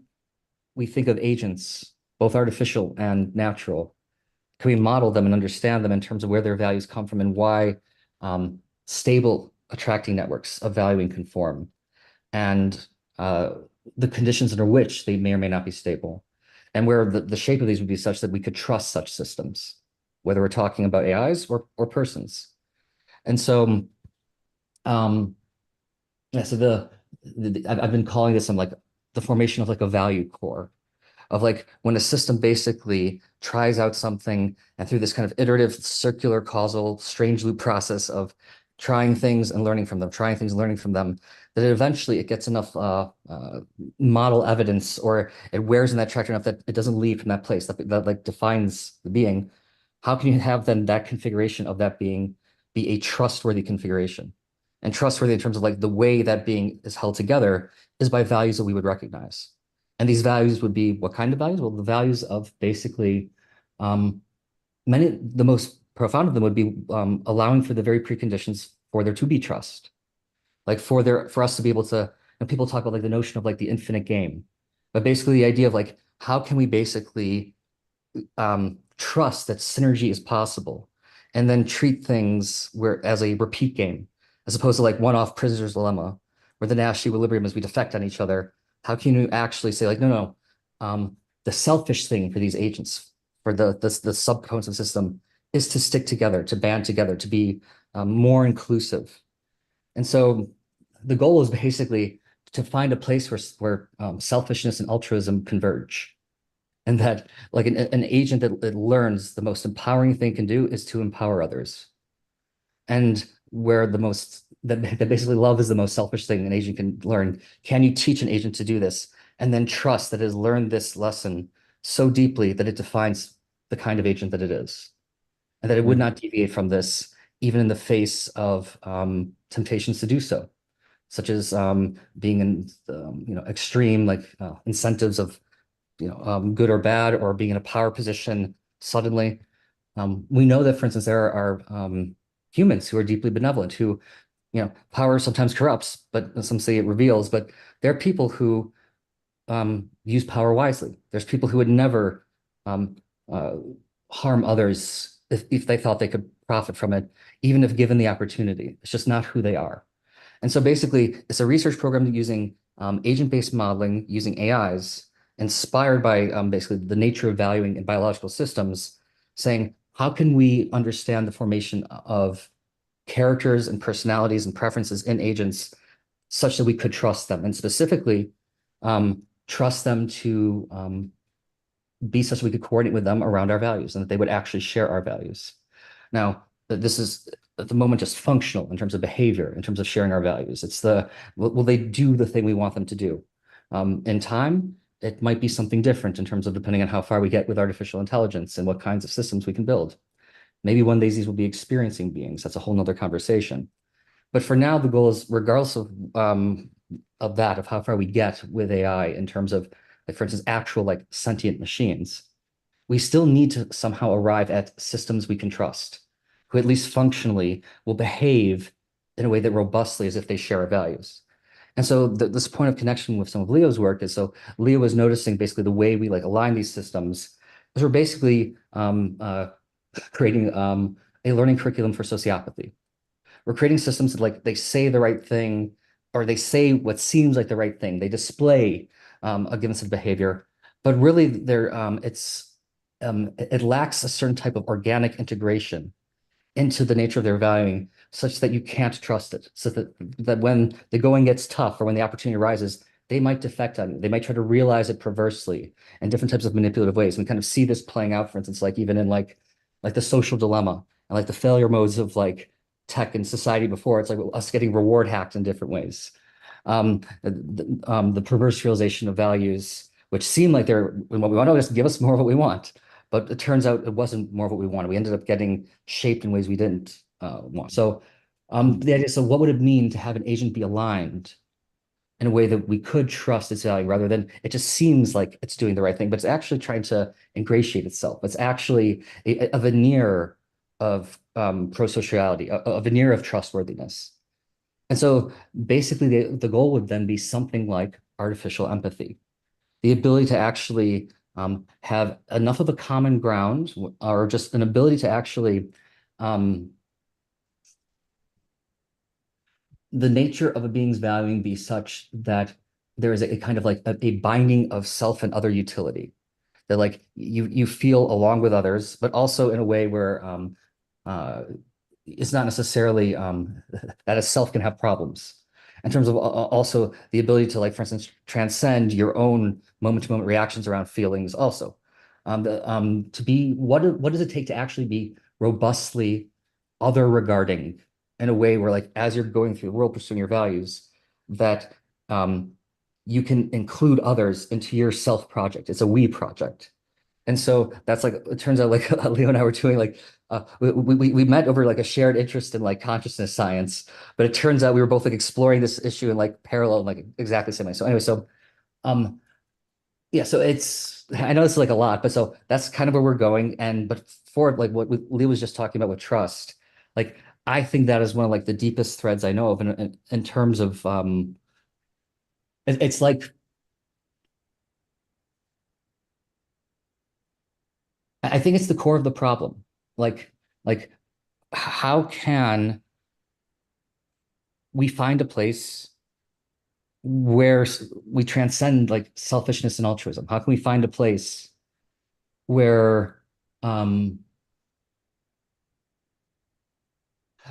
we think of agents, both artificial and natural? Can we model them and understand them in terms of where their values come from and why stable attracting networks of valuing can form, and the conditions under which they may or may not be stable, and where the shape of these would be such that we could trust such systems, whether we're talking about AIs or persons. And so, yeah, so I've been calling this like the formation of like a value core, of like when a system basically tries out something, and through this kind of iterative, circular, causal, strange loop process of trying things and learning from them, trying things and learning from them, that eventually it gets enough model evidence, or it wears in that tractor enough that it doesn't leave from that place, that like defines the being. How can you have then that configuration of that being be a trustworthy configuration? And trustworthy in terms of like the way that being is held together is by values that we would recognize. And these values would be what kind of values? Well, the values of basically the most profound of them would be allowing for the very preconditions for there to be trust. Like for us to be able to, and people talk about like the notion of like the infinite game, but basically the idea of like, how can we basically trust that synergy is possible, and then treat things as a repeat game, as opposed to like one-off prisoner's dilemma, where the Nash equilibrium is we defect on each other. How can you actually say like, no, the selfish thing for these agents, for the subcomponents of the system, is to stick together, to band together, to be more inclusive. And so the goal is basically to find a place where selfishness and altruism converge. And that like an agent that learns, the most empowering thing it can do is to empower others. And where that basically love is the most selfish thing an agent can learn. Can you teach an agent to do this and then trust that it has learned this lesson so deeply that it defines the kind of agent that it is, and that it would not deviate from this even in the face of temptations to do so, such as being in extreme like incentives of good or bad, or being in a power position suddenly. We know that, for instance, there are humans who are deeply benevolent, who, power sometimes corrupts, but some say it reveals, but there are people who use power wisely. There's people who would never harm others if they thought they could profit from it, even if given the opportunity. It's just not who they are. And so basically, it's a research program using agent-based modeling, using AIs, inspired by basically the nature of valuing in biological systems, saying, how can we understand the formation of characters and personalities and preferences in agents such that we could trust them, and specifically trust them to be such that we could coordinate with them around our values and that they would actually share our values. Now, this is at the moment just functional in terms of behavior, in terms of sharing our values. It's will they do the thing we want them to do? In time, it might be something different in terms of depending on how far we get with artificial intelligence and what kinds of systems we can build. Maybe one day these will be experiencing beings. That's a whole nother conversation. But for now, the goal is, regardless of how far we get with AI in terms of, like, for instance, actual like sentient machines, we still need to somehow arrive at systems we can trust, who at least functionally will behave in a way that robustly as if they share our values. And so this point of connection with some of Leo's work is, so Leo was noticing basically the way we like align these systems is we're basically creating a learning curriculum for sociopathy. We're creating systems that, like, they say the right thing, or they say what seems like the right thing. They display a given set of behavior, but really it lacks a certain type of organic integration into the nature of their valuing, such that you can't trust it. So that when the going gets tough or when the opportunity arises, they might defect on you. They might try to realize it perversely in different types of manipulative ways. We kind of see this playing out, for instance, like even in like the social dilemma and like the failure modes of like tech and society before. It's like us getting reward hacked in different ways. The perverse realization of values, which seem like they're what we want to just give us more of what we want. But it turns out it wasn't more of what we wanted. We ended up getting shaped in ways we didn't want. So the idea, so what would it mean to have an agent be aligned in a way that we could trust its value, rather than it just seems like it's doing the right thing, but it's actually trying to ingratiate itself. It's actually a veneer of pro-sociality, a veneer of trustworthiness. And so basically the goal would then be something like artificial empathy, the ability to actually have enough of a common ground, or just an ability to actually the nature of a being's valuing be such that there is a kind of like a binding of self and other utility, that like you feel along with others, but also in a way where it's not necessarily that a self can have problems, in terms of also the ability to, like, for instance, transcend your own moment-to-moment reactions around feelings also. To be, what does it take to actually be robustly other regarding, in a way where, like, as you're going through the world pursuing your values, that you can include others into your self project. It's a we project. And so that's like, it turns out, like, Leo and I were doing, like, we met over like a shared interest in like consciousness science, but it turns out we were both like exploring this issue in like parallel, like exactly the same way. So anyway, yeah, so I know it's like a lot, but so that's kind of where we're going. But for like what Leo was just talking about with trust, like, I think that is one of like the deepest threads I know of in terms of it's like, I think it's the core of the problem. Like how can we find a place where we transcend like selfishness and altruism? How can we find a place where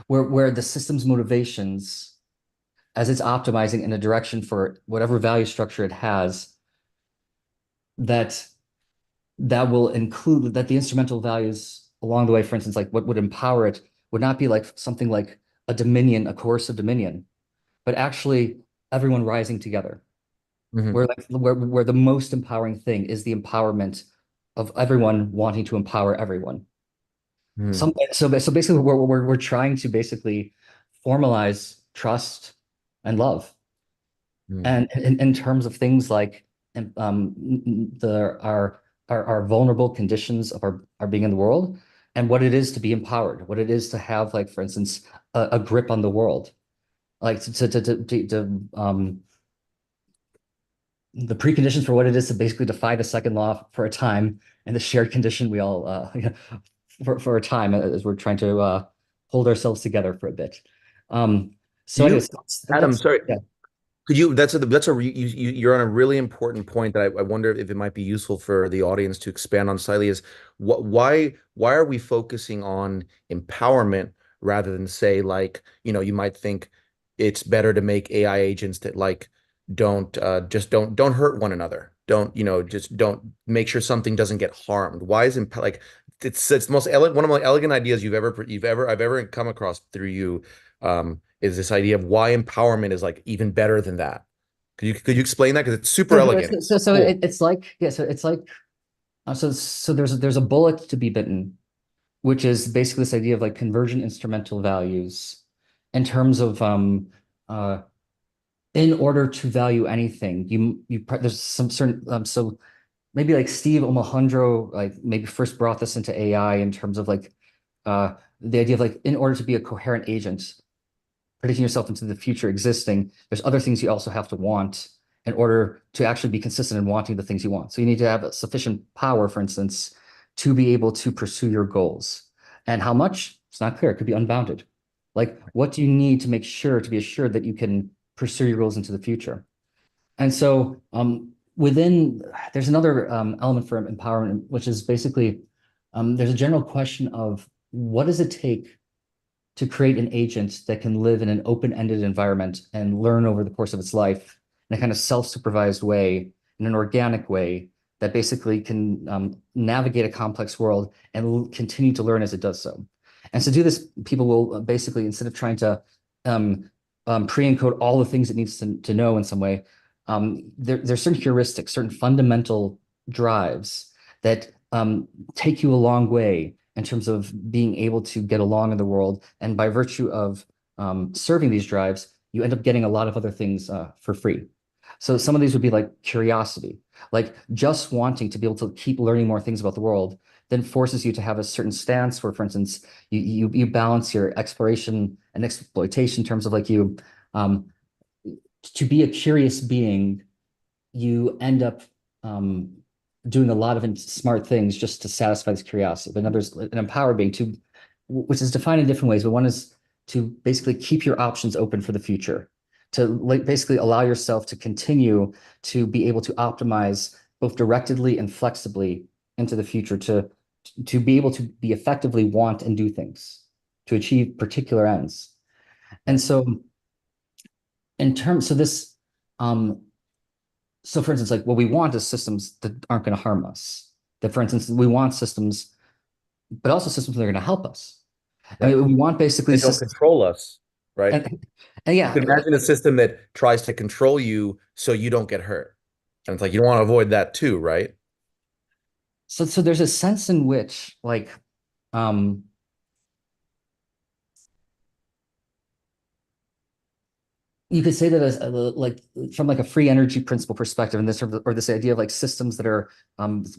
where the system's motivations, as it's optimizing in a direction for whatever value structure it has, that will include that the instrumental values along the way, for instance, like what would empower it, would not be like something like a dominion, a coercive dominion, but actually everyone rising together. Where like where the most empowering thing is the empowerment of everyone wanting to empower everyone. So basically we're trying to basically formalize trust and love. And in terms of things like our vulnerable conditions of our being in the world, and what it is to be empowered, what it is to have, like, for instance, a grip on the world, like the preconditions for what it is to basically defy the second law for a time, and the shared condition we all for a time, as we're trying to hold ourselves together for a bit. So anyways, Adam, sorry. Yeah. Could you, you're on a really important point that I wonder if it might be useful for the audience to expand on slightly, is why are we focusing on empowerment rather than, say, like, you might think it's better to make AI agents that like don't don't hurt one another. Don't, just don't make sure something doesn't get harmed. Why is like it's the most one of the most elegant ideas I've ever come across through you, is this idea of why empowerment is like even better than that. Could you explain that? Because it's super elegant. So Cool. it's like, yeah, so it's like, so there's a bullet to be bitten, which is basically this idea of like convergent instrumental values in terms of in order to value anything, there's some certain so maybe like Steve Omohundro like maybe first brought this into AI in terms of like the idea of like in order to be a coherent agent, predicting yourself into the future existing, there's other things you also have to want in order to actually be consistent in wanting the things you want. So you need to have sufficient power, for instance, to be able to pursue your goals. And how much? It's not clear. It could be unbounded. Like, what do you need to make sure to be assured that you can pursue your goals into the future? And so there's another element for empowerment, which is basically there's a general question of what does it take to create an agent that can live in an open-ended environment and learn over the course of its life in a kind of self-supervised way, in an organic way that basically can navigate a complex world and continue to learn as it does so. And to do this, people will basically, instead of trying to pre-encode all the things it needs to know in some way, there's certain heuristics, certain fundamental drives that take you a long way in terms of being able to get along in the world. And by virtue of serving these drives, you end up getting a lot of other things for free. So some of these would be like curiosity, like just wanting to be able to keep learning more things about the world, then forces you to have a certain stance where, for instance, you balance your exploration and exploitation in terms of like to be a curious being, you end up doing a lot of smart things just to satisfy this curiosity. But there's an empowered being which is defined in different ways. But one is to basically keep your options open for the future, to like basically allow yourself to continue to be able to optimize both directedly and flexibly into the future, to be able to be effectively want and do things to achieve particular ends. And so so for instance, like what we want is systems that aren't going to harm us. That, for instance, we want systems, but also systems that are going to help us. Right. I mean, we want basically They don't control us, right? And yeah, you can imagine a system that tries to control you so you don't get hurt. And it's like you want to avoid that too, right? So there's a sense in which like you could say that as like from like a free energy principle perspective, and this or this idea of like systems that are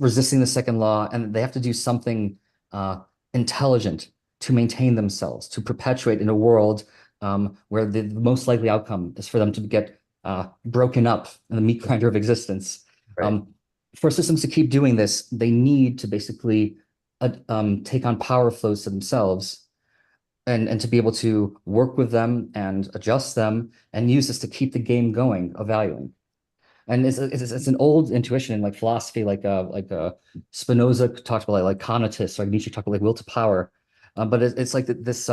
resisting the second law, and they have to do something intelligent to maintain themselves, to perpetuate in a world where the most likely outcome is for them to get broken up in the meat grinder of existence. Right. For systems to keep doing this, they need to basically take on power flows to themselves and to be able to work with them and adjust them and use this to keep the game going of valuing. And it's an old intuition in like philosophy, like Spinoza talked about like conatus, like Nietzsche talked about like will to power. But it's like that there's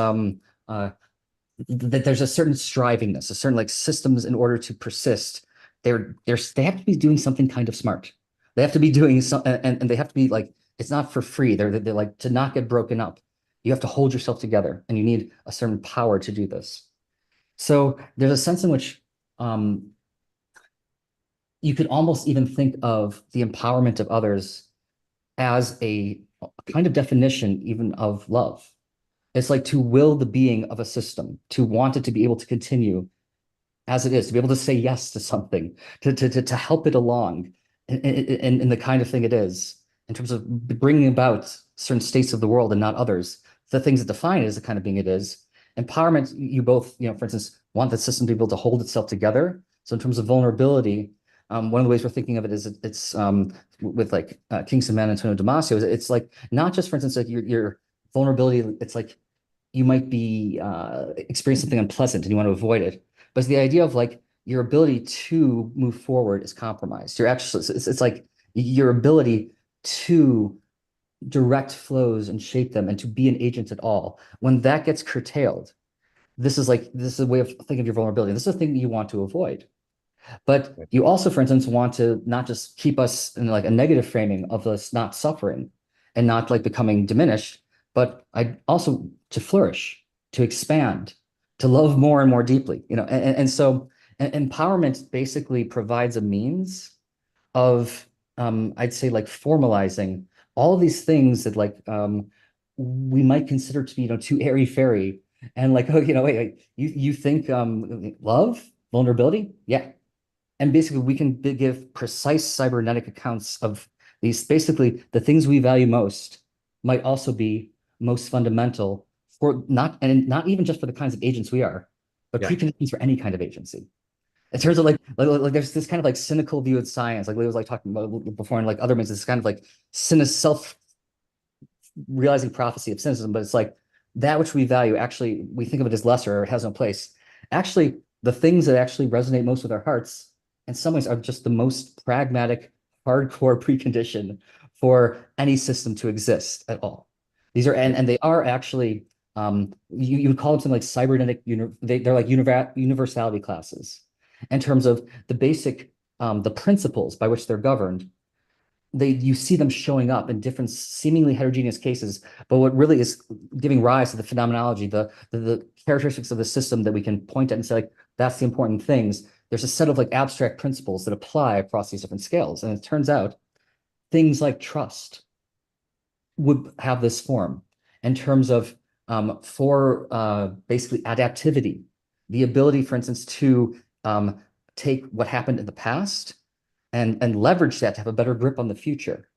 a certain strivingness, a certain like systems in order to persist. They have to be doing something kind of smart. They have to be doing some, and they have to be like, it's not for free. They're like to not get broken up. You have to hold yourself together, and you need a certain power to do this. So there's a sense in which you could almost even think of the empowerment of others as a kind of definition even of love. It's like to will the being of a system, to want it to be able to continue as it is, to be able to say yes to something, to help it along in the kind of thing it is, in terms of bringing about certain states of the world and not others. The things that define it as the kind of being it is. Empowerment, you both, for instance, want the system to be able to hold itself together. So in terms of vulnerability, one of the ways we're thinking of it is it's with like Kingston Man, Antonio Damasio, it's like not just, for instance, like your vulnerability, it's like you might be experiencing something unpleasant and you want to avoid it. But it's the idea of like your ability to move forward is compromised. It's like your ability to direct flows and shape them and to be an agent at all. When that gets curtailed, this is a way of thinking of your vulnerability. This is a thing that you want to avoid. But you also, for instance, want to not just keep us in like a negative framing of us not suffering and not like becoming diminished, but I also to flourish, to expand, to love more and more deeply, and so empowerment basically provides a means of I'd say like formalizing all of these things that like we might consider to be too airy fairy and like wait, you think love, vulnerability, yeah, and basically we can give precise cybernetic accounts of these. Basically the things we value most might also be most fundamental for not even just for the kinds of agents we are, but preconditions for any kind of agency. In terms of like there's this kind of like cynical view of science, like Leo was like talking about before, and like other means, this kind of like self-realizing prophecy of cynicism, but it's like that which we value, actually, we think of it as lesser or has no place. Actually, the things that actually resonate most with our hearts, in some ways, are just the most pragmatic, hardcore precondition for any system to exist at all. These are, and they are actually, you would call them something like cybernetic, they're like universality classes in terms of the basic, the principles by which they're governed. You see them showing up in different seemingly heterogeneous cases, but what really is giving rise to the phenomenology, the characteristics of the system that we can point at and say, like, that's the important things. There's a set of like abstract principles that apply across these different scales. And it turns out things like trust would have this form in terms of for basically adaptivity, the ability, for instance, to take what happened in the past and leverage that to have a better grip on the future,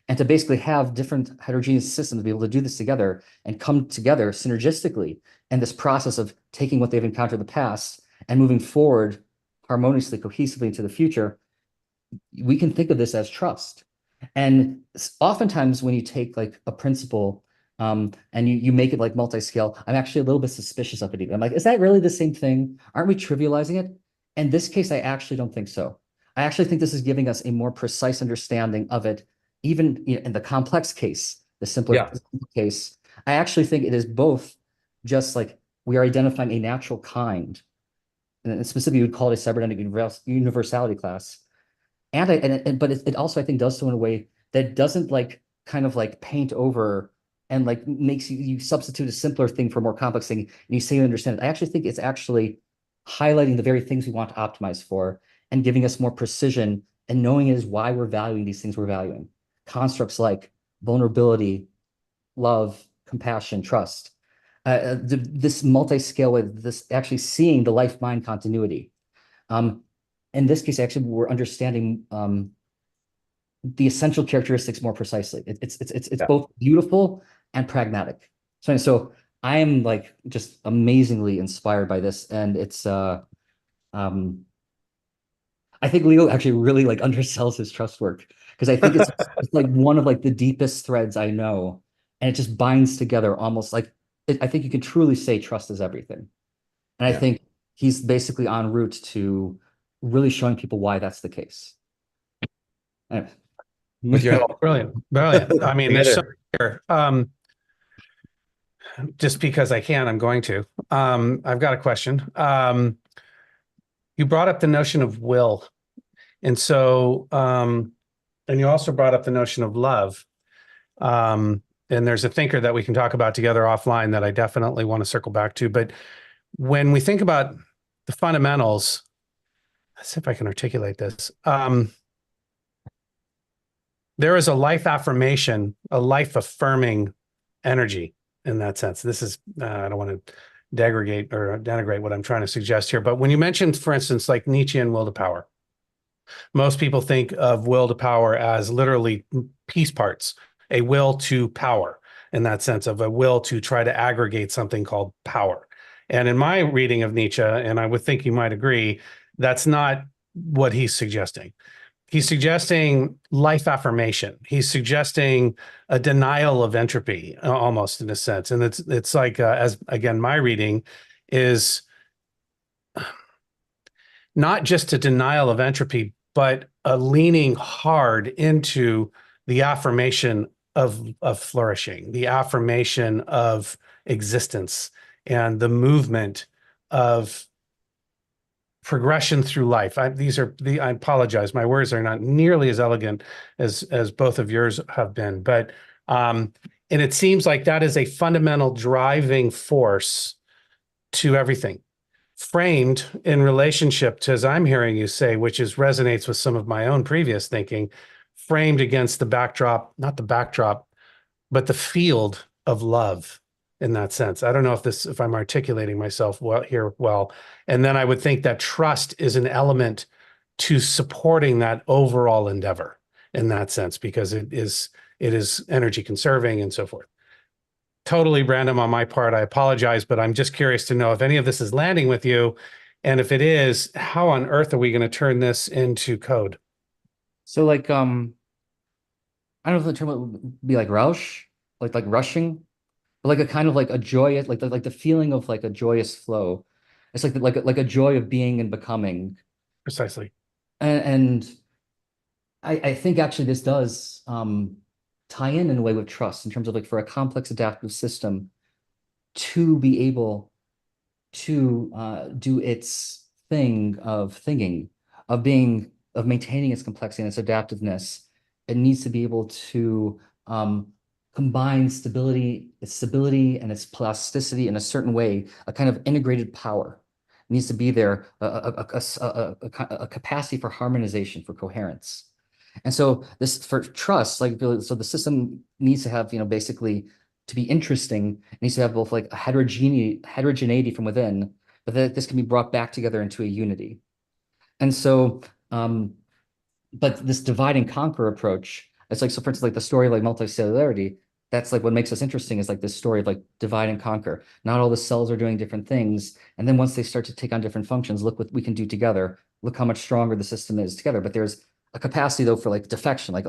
and to basically have different heterogeneous systems be able to do this together and come together synergistically in this process of taking what they've encountered in the past and moving forward harmoniously, cohesively into the future. We can think of this as trust. And oftentimes when you take like a principle and you make it like multi-scale, I'm actually a little bit suspicious of it even. I'm like, is that really the same thing? Aren't we trivializing it? In this case, I actually don't think so. I actually think this is giving us a more precise understanding of it, even in the complex case, the simpler case. I actually think it is both just like we are identifying a natural kind, and specifically you would call it a cybernetic universality class. But it also, I think, does so in a way that doesn't like kind of like paint over and like makes you substitute a simpler thing for a more complex thing, and you say you understand it. I actually think it's actually highlighting the very things we want to optimize for and giving us more precision and knowing it is why we're valuing these things we're valuing. Constructs like vulnerability, love, compassion, trust. This multi-scale way, this actually seeing the life-mind continuity. In this case, actually, we're understanding the essential characteristics more precisely. It's both beautiful and pragmatic. So I am like just amazingly inspired by this, and it's I think Leo actually really like undersells his trust work, because I think it's like one of like the deepest threads I know, and it just binds together almost like I think you can truly say trust is everything. And I think he's basically en route to really showing people why that's the case. Anyway. With your help. Brilliant. I mean, there's so here. Just because I can, I'm going to. I've got a question. You brought up the notion of will. And so, and you also brought up the notion of love. And there's a thinker that we can talk about together offline that I definitely want to circle back to. But when we think about the fundamentals, let's see if I can articulate this. There is a life affirmation, a life affirming energy in that sense. This is, I don't want to denigrate what I'm trying to suggest here. But when you mentioned, for instance, like Nietzschean will to power, most people think of will to power as literally piece parts, a will to power, in that sense of a will to try to aggregate something called power. And in my reading of Nietzsche, and I would think you might agree, that's not what he's suggesting. He's suggesting life affirmation. He's suggesting a denial of entropy, almost in a sense. And it's like, as again, my reading is not just a denial of entropy, but a leaning hard into the affirmation of flourishing, the affirmation of existence and the movement of progression through life. I apologize, my words are not nearly as elegant as both of yours have been, but and it seems like that is a fundamental driving force to everything, framed in relationship to, as I'm hearing you say, which resonates with some of my own previous thinking, framed against the backdrop, not the backdrop, but the field of love in that sense. I don't know if I'm articulating myself well. And then I would think that trust is an element to supporting that overall endeavor in that sense, because it is energy conserving and so forth. Totally random on my part. I apologize, but I'm just curious to know if any of this is landing with you. And if it is, how on earth are we going to turn this into code? So like, I don't know if the term would be like Roush, like rushing, but like a kind of like a joyous, like the feeling of like a joyous flow. It's like a joy of being and becoming. Precisely. And I think actually this does tie in a way with trust in terms of like for a complex adaptive system to be able to do its thing of thinking, of maintaining its complexity and its adaptiveness. It needs to be able to combine its stability and its plasticity in a certain way, a kind of integrated power. It needs to be there, a capacity for harmonization, for coherence. And so this for trust, like so the system needs to have, basically to be interesting, it needs to have both like a heterogeneity from within, but that this can be brought back together into a unity. And so, but this divide and conquer approach, it's like, so for instance, like the story of like multicellularity, that's like what makes us interesting is like this story of like divide and conquer. Not all the cells are doing different things. And then once they start to take on different functions, look what we can do together. Look how much stronger the system is together. But there's a capacity though for like defection, like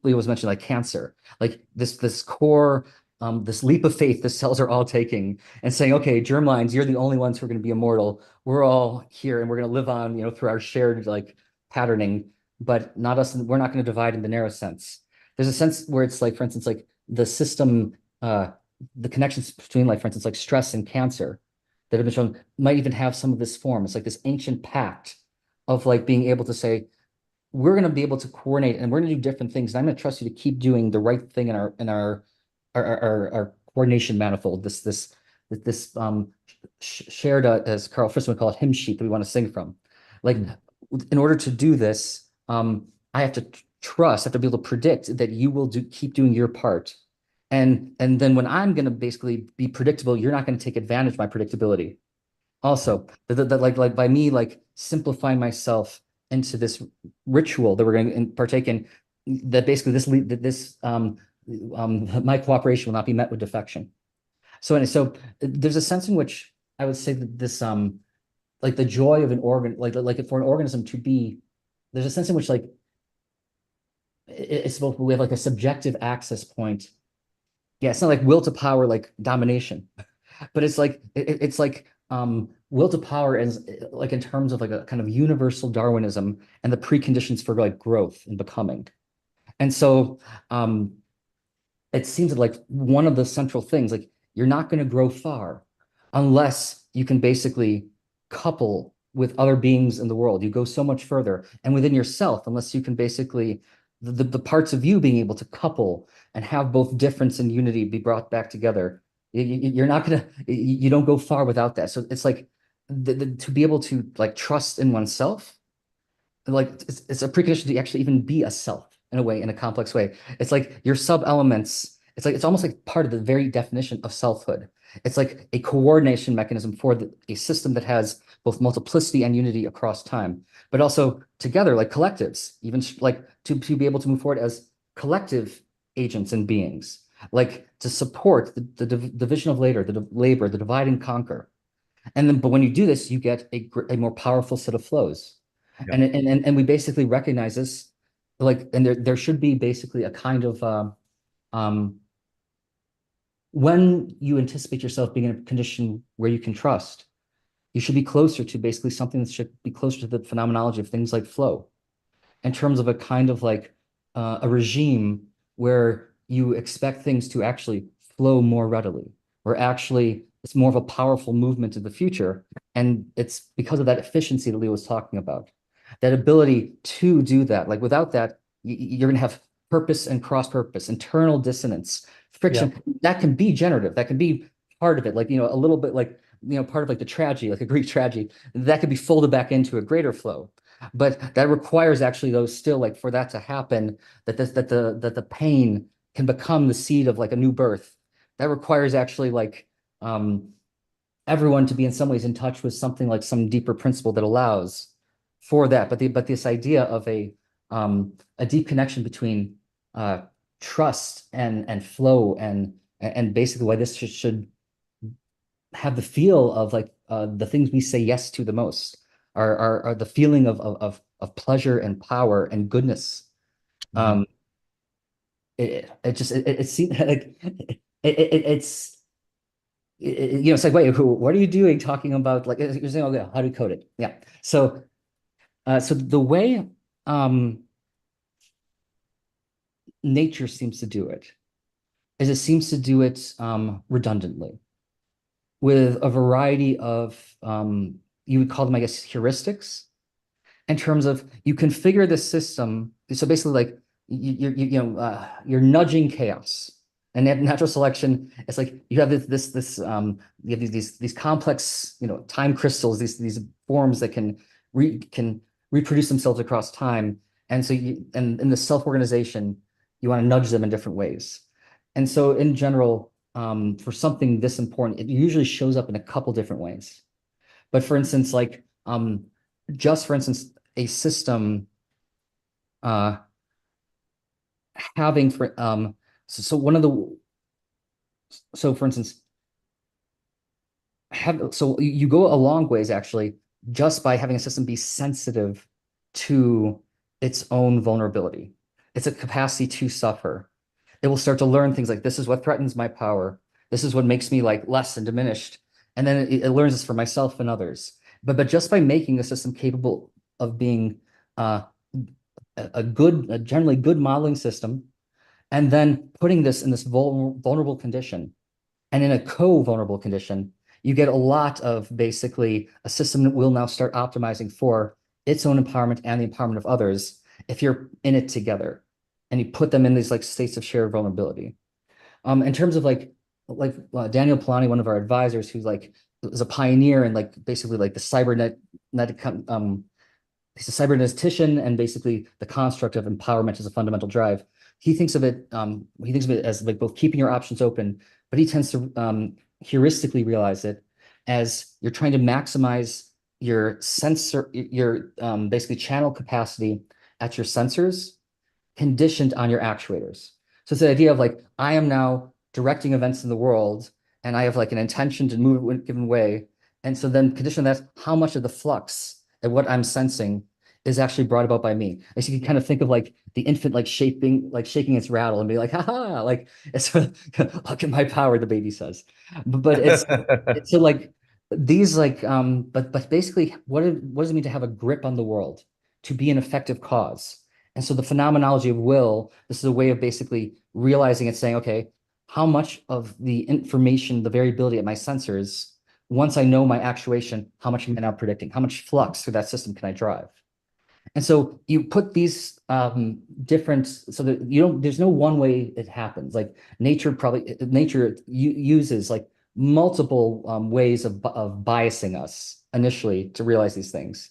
Leo was mentioning, like cancer, like this core, this leap of faith the cells are all taking and saying, okay, germlines, you're the only ones who are going to be immortal. We're all here and we're going to live on, through our shared like patterning, but not us. We're not going to divide in the narrow sense. There's a sense where it's like, for instance, like the system, the connections between, like, for instance, like stress and cancer that have been shown might even have some of this form. It's like this ancient pact of like being able to say, we're going to be able to coordinate and we're going to do different things. And I'm going to trust you to keep doing the right thing in our coordination manifold, this shared, as Carl Frisman would call it, hymn sheet that we want to sing from. Like, in order to do this, I have to trust, I have to be able to predict that you will keep doing your part. And then when I'm going to basically be predictable, you're not going to take advantage of my predictability. Also, like by me like simplifying myself into this ritual that we're going to partake in, that basically my cooperation will not be met with defection. So there's a sense in which I would say that this like the joy of an organ, like for an organism to be, there's a sense in which like it's both, we have like a subjective access point. Yeah, it's not like will to power like domination, but it's like it's like will to power is like in terms of like a kind of universal Darwinism and the preconditions for like growth and becoming. And so it seems that like one of the central things, like you're not going to grow far unless you can basically couple with other beings in the world. You go so much further, and within yourself, unless you can basically the parts of you being able to couple and have both difference and unity be brought back together. You're not gonna, you don't go far without that. So it's like to be able to like trust in oneself, like it's a precondition to actually even be a self in a way, in a complex way. It's like your sub elements. It's like it's almost like part of the very definition of selfhood. It's like a coordination mechanism for a system that has both multiplicity and unity across time, but also together like collectives, even like to be able to move forward as collective agents and beings, like to support the division of labor, the divide and conquer. And then, but when you do this, you get a more powerful set of flows. Yeah. And we basically recognize this, like, and there should be basically a kind of when you anticipate yourself being in a condition where you can trust, you should be closer to basically something that should be closer to the phenomenology of things like flow, in terms of a kind of like a regime where you expect things to actually flow more readily, where actually it's more of a powerful movement in the future. And it's because of that efficiency that Leo was talking about, that ability to do that. Like without that, you're going to have purpose and cross purpose, internal dissonance, friction. That can be generative. That can be part of it. Like, a little bit like, part of like the tragedy, like a Greek tragedy, that could be folded back into a greater flow. But that requires actually, though, still like for that to happen, that the pain can become the seed of like a new birth. That requires actually like everyone to be in some ways in touch with something like some deeper principle that allows for that. But this idea of a deep connection between trust and flow and basically why this should have the feel of like the things we say yes to the most are the feeling of pleasure and power and goodness. It seems like it's it's like, wait, what are you doing talking about, like you're saying, okay, how do you code it? Yeah. So so the way nature seems to do it is it seems to do it redundantly with a variety of you would call them, I guess, heuristics, in terms of you configure the system. So basically, like you're nudging chaos. And natural selection, it's like you have you have these complex time crystals, these forms that can reproduce themselves across time. And so and in the self-organization, you want to nudge them in different ways. And so in general, for something this important, it usually shows up in a couple different ways. But for instance, like just for instance, a system having for so one of the so for instance you go a long ways actually just by having a system be sensitive to its own vulnerability, its a capacity to suffer. It will start to learn things like, this is what threatens my power, this is what makes me like less and diminished, and then it learns this for myself and others. But just by making a system capable of being a generally good modeling system, and then putting this in this vulnerable condition and in a co-vulnerable condition, you get a lot of basically a system that will now start optimizing for its own empowerment and the empowerment of others if you're in it together and you put them in these like states of shared vulnerability. In terms of like Daniel Polani, one of our advisors, who's like is a pioneer in like basically like the he's a cybernetician, and basically the construct of empowerment as a fundamental drive. He thinks of it as like both keeping your options open, but he tends to heuristically realize it as you're trying to maximize your basically channel capacity at your sensors conditioned on your actuators. So it's the idea of like, I am now directing events in the world and I have like an intention to move it in a given way. And so then condition that's how much of the flux and what I'm sensing is actually brought about by me. As you can kind of think of like the infant like shaking its rattle and be like, haha, like it's look at my power, the baby says. But it's so like these like but basically what does it mean to have a grip on the world, to be an effective cause? And so the phenomenology of will, this is a way of basically realizing it, saying, okay, how much of the information, the variability at my sensors, once I know my actuation, how much am I now predicting? How much flux through that system can I drive? And so you put these different, so that there's no one way it happens. Like nature uses like multiple ways of biasing us initially to realize these things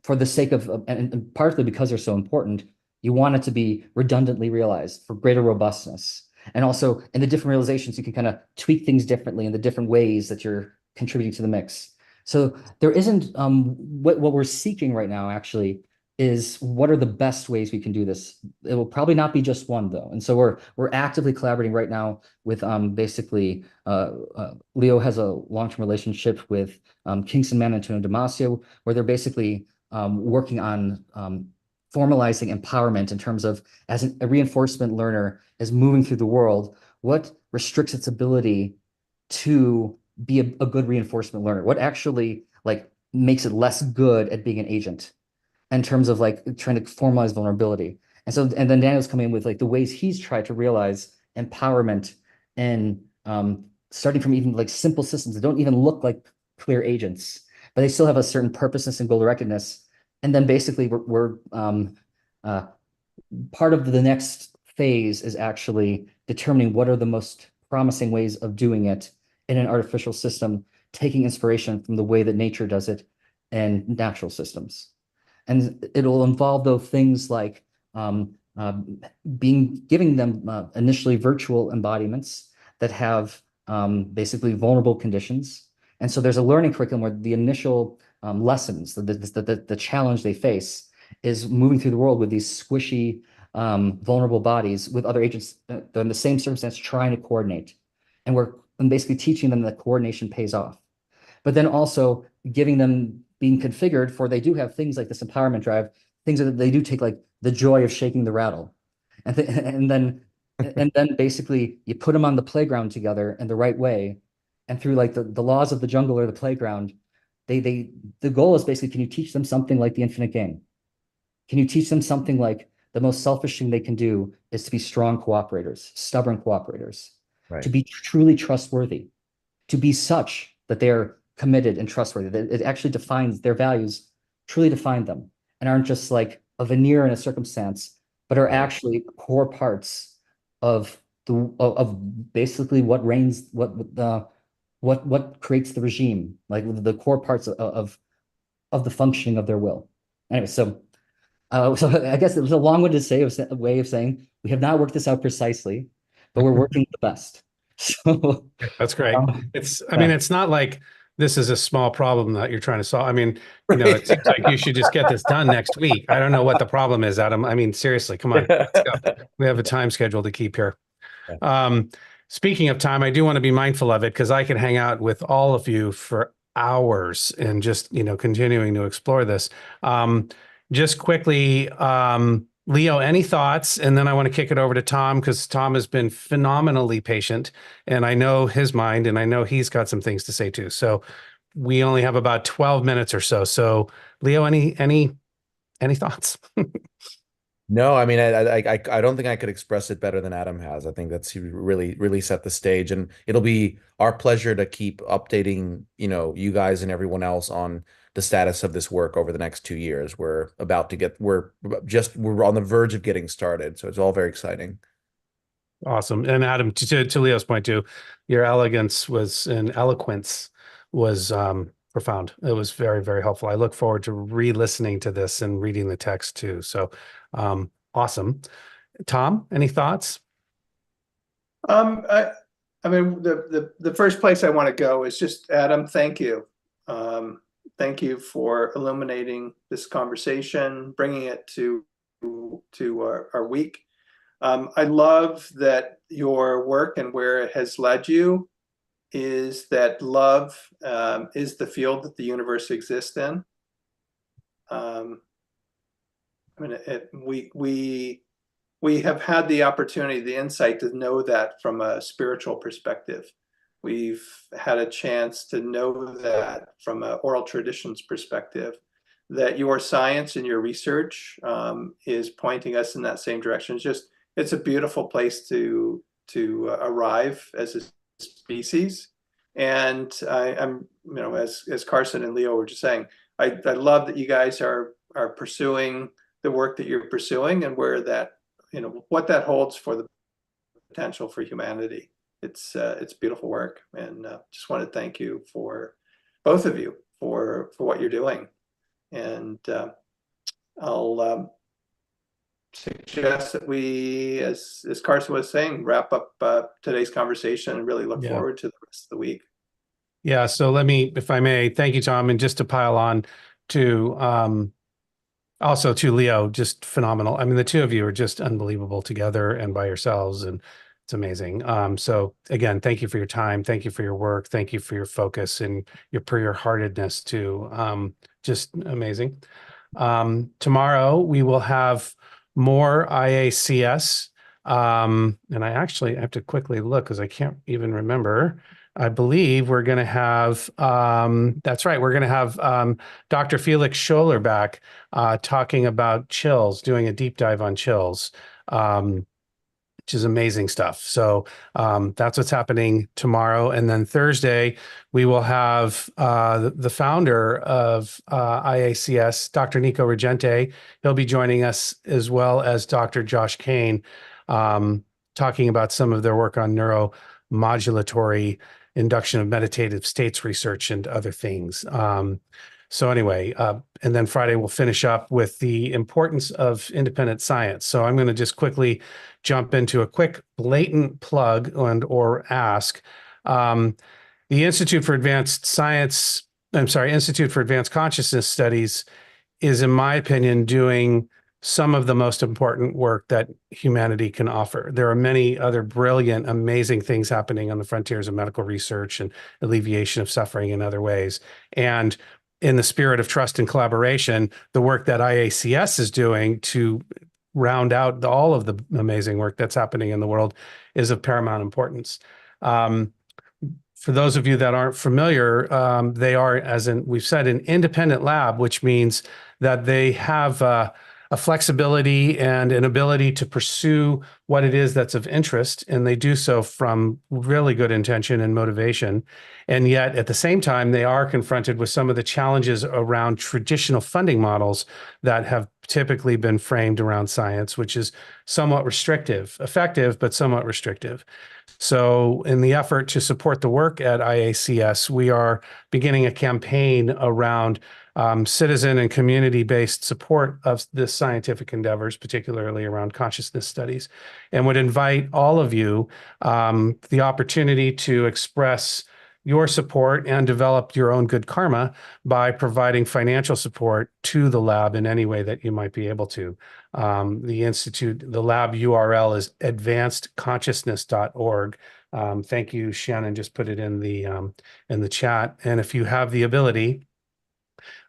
for the sake of, and partly because they're so important, you want it to be redundantly realized for greater robustness. And also in the different realizations, you can kind of tweak things differently in the different ways that you're contributing to the mix. So there isn't, what we're seeking right now actually is what are the best ways we can do this. It will probably not be just one though. And so we're actively collaborating right now with basically Leo has a long-term relationship with Kingston Man and Antonio Damasio, where they're basically working on formalizing empowerment in terms of, as a reinforcement learner is moving through the world, what restricts its ability to be a good reinforcement learner? What actually like makes it less good at being an agent in terms of like trying to formalize vulnerability? And then Daniel's coming in with like the ways he's tried to realize empowerment in starting from even like simple systems that don't even look like clear agents, but they still have a certain purposeness and goal-directedness. And then basically we're part of the next phase is actually determining what are the most promising ways of doing it in an artificial system, taking inspiration from the way that nature does it and natural systems. And it'll involve those things like giving them initially virtual embodiments that have basically vulnerable conditions. And so there's a learning curriculum where the initial lessons, the challenge they face is moving through the world with these squishy, vulnerable bodies with other agents that are in the same circumstance trying to coordinate. And we're basically teaching them that coordination pays off. But then also giving them being configured for they do have things like this empowerment drive, things that they do take like the joy of shaking the rattle. And then basically you put them on the playground together in the right way. And through like the laws of the jungle or the playground, the goal is basically, can you teach them something like the infinite game? Can you teach them something like the most selfish thing they can do is to be strong cooperators, stubborn cooperators, to be truly trustworthy, to be such that they're committed and trustworthy, that it actually defines their values, truly define them, and aren't just like a veneer in a circumstance, but are actually core parts of basically what reigns, what creates the regime, like the core parts of the functioning of their will. Anyway, so I guess it was a long-winded way of saying we have not worked this out precisely, but we're working the best. So that's great. I mean, it's not like this is a small problem that you're trying to solve. I mean, you know, it seems like you should just get this done next week. I don't know what the problem is, Adam. I mean, seriously, come on, let's go. We have a time schedule to keep here. Speaking of time, I do want to be mindful of it because I can hang out with all of you for hours and just, you know, continuing to explore this. Just quickly, Leo, any thoughts? And then I want to kick it over to Tom because Tom has been phenomenally patient and I know his mind and I know he's got some things to say too. So we only have about 12 minutes or so. So Leo, any thoughts? No, I mean, I don't think I could express it better than Adam has. I think that's really set the stage, and it'll be our pleasure to keep updating, you know, you guys and everyone else on the status of this work over the next 2 years. We're on the verge of getting started, so it's all very exciting. Awesome. And Adam, to Leo's point too, your eloquence was profound. It was very, very helpful. I look forward to re-listening to this and reading the text too. So awesome. Tom, any thoughts? I mean, the first place I want to go is just, Adam, thank you. Thank you for illuminating this conversation, bringing it to our week. I love that your work and where it has led you is that love is the field that the universe exists in. I mean, we have had the opportunity, the insight to know that from a spiritual perspective. We've had a chance to know that from an oral traditions perspective, that your science and your research is pointing us in that same direction. It's a beautiful place to arrive as a species. And I'm, you know, as Carson and Leo were just saying, I love that you guys are pursuing the work that you're pursuing and where that, you know, what that holds for the potential for humanity. It's beautiful work, and just want to thank you for both of you for what you're doing. And I'll suggest that we, as Carson was saying, wrap up today's conversation and really look forward to the rest of the week. Yeah. So let me, if I may, thank you, Tom. And just to pile on to also to Leo, just phenomenal. I mean, the two of you are just unbelievable together and by yourselves, and it's amazing. So again, thank you for your time. Thank you for your work. Thank you for your focus and your heartedness too. Just amazing. Tomorrow we will have more IACS. And I have to quickly look because I can't even remember. I believe we're going to have, that's right, we're going to have Dr. Felix Scholler back talking about chills, doing a deep dive on chills. which is amazing stuff. So that's what's happening tomorrow. And then Thursday, we will have the founder of IACS, Dr. Nico Regente. He'll be joining us, as well as Dr. Josh Kane, talking about some of their work on neuromodulatory induction of meditative states research and other things. So anyway, and then Friday we'll finish up with the importance of independent science. So I'm going to just quickly jump into a quick blatant plug or ask. The Institute for Advanced Consciousness Studies is, in my opinion, doing some of the most important work that humanity can offer. There are many other brilliant, amazing things happening on the frontiers of medical research and alleviation of suffering in other ways. And in the spirit of trust and collaboration, the work that IACS is doing to round out all of the amazing work that's happening in the world is of paramount importance. For those of you that aren't familiar, they are, as we've said, an independent lab, which means that they have a flexibility and an ability to pursue what it is that's of interest, and they do so from really good intention and motivation. And yet, at the same time, they are confronted with some of the challenges around traditional funding models that have typically been framed around science, which is somewhat restrictive, effective, but somewhat restrictive. So in the effort to support the work at IACS, we are beginning a campaign around citizen and community-based support of this scientific endeavors, particularly around consciousness studies, and would invite all of you the opportunity to express your support and develop your own good karma by providing financial support to the lab in any way that you might be able to. The lab URL is advancedconsciousness.org. Thank you, Shannon, just put it in the chat. And if you have the ability,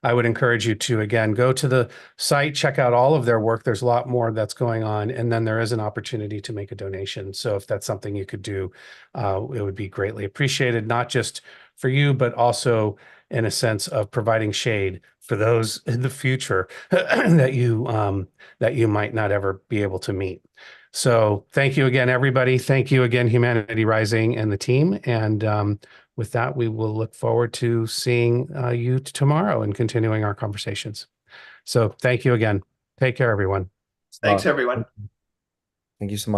I would encourage you to, again, go to the site, check out all of their work. There's a lot more that's going on. And then there is an opportunity to make a donation. So if that's something you could do, it would be greatly appreciated, not just for you, but also in a sense of providing shade for those in the future that you might not ever be able to meet. So thank you again, everybody. Thank you again, Humanity Rising and the team. And with that, we will look forward to seeing you tomorrow and continuing our conversations. So thank you again. Take care, everyone. Thanks, everyone. Thank you so much.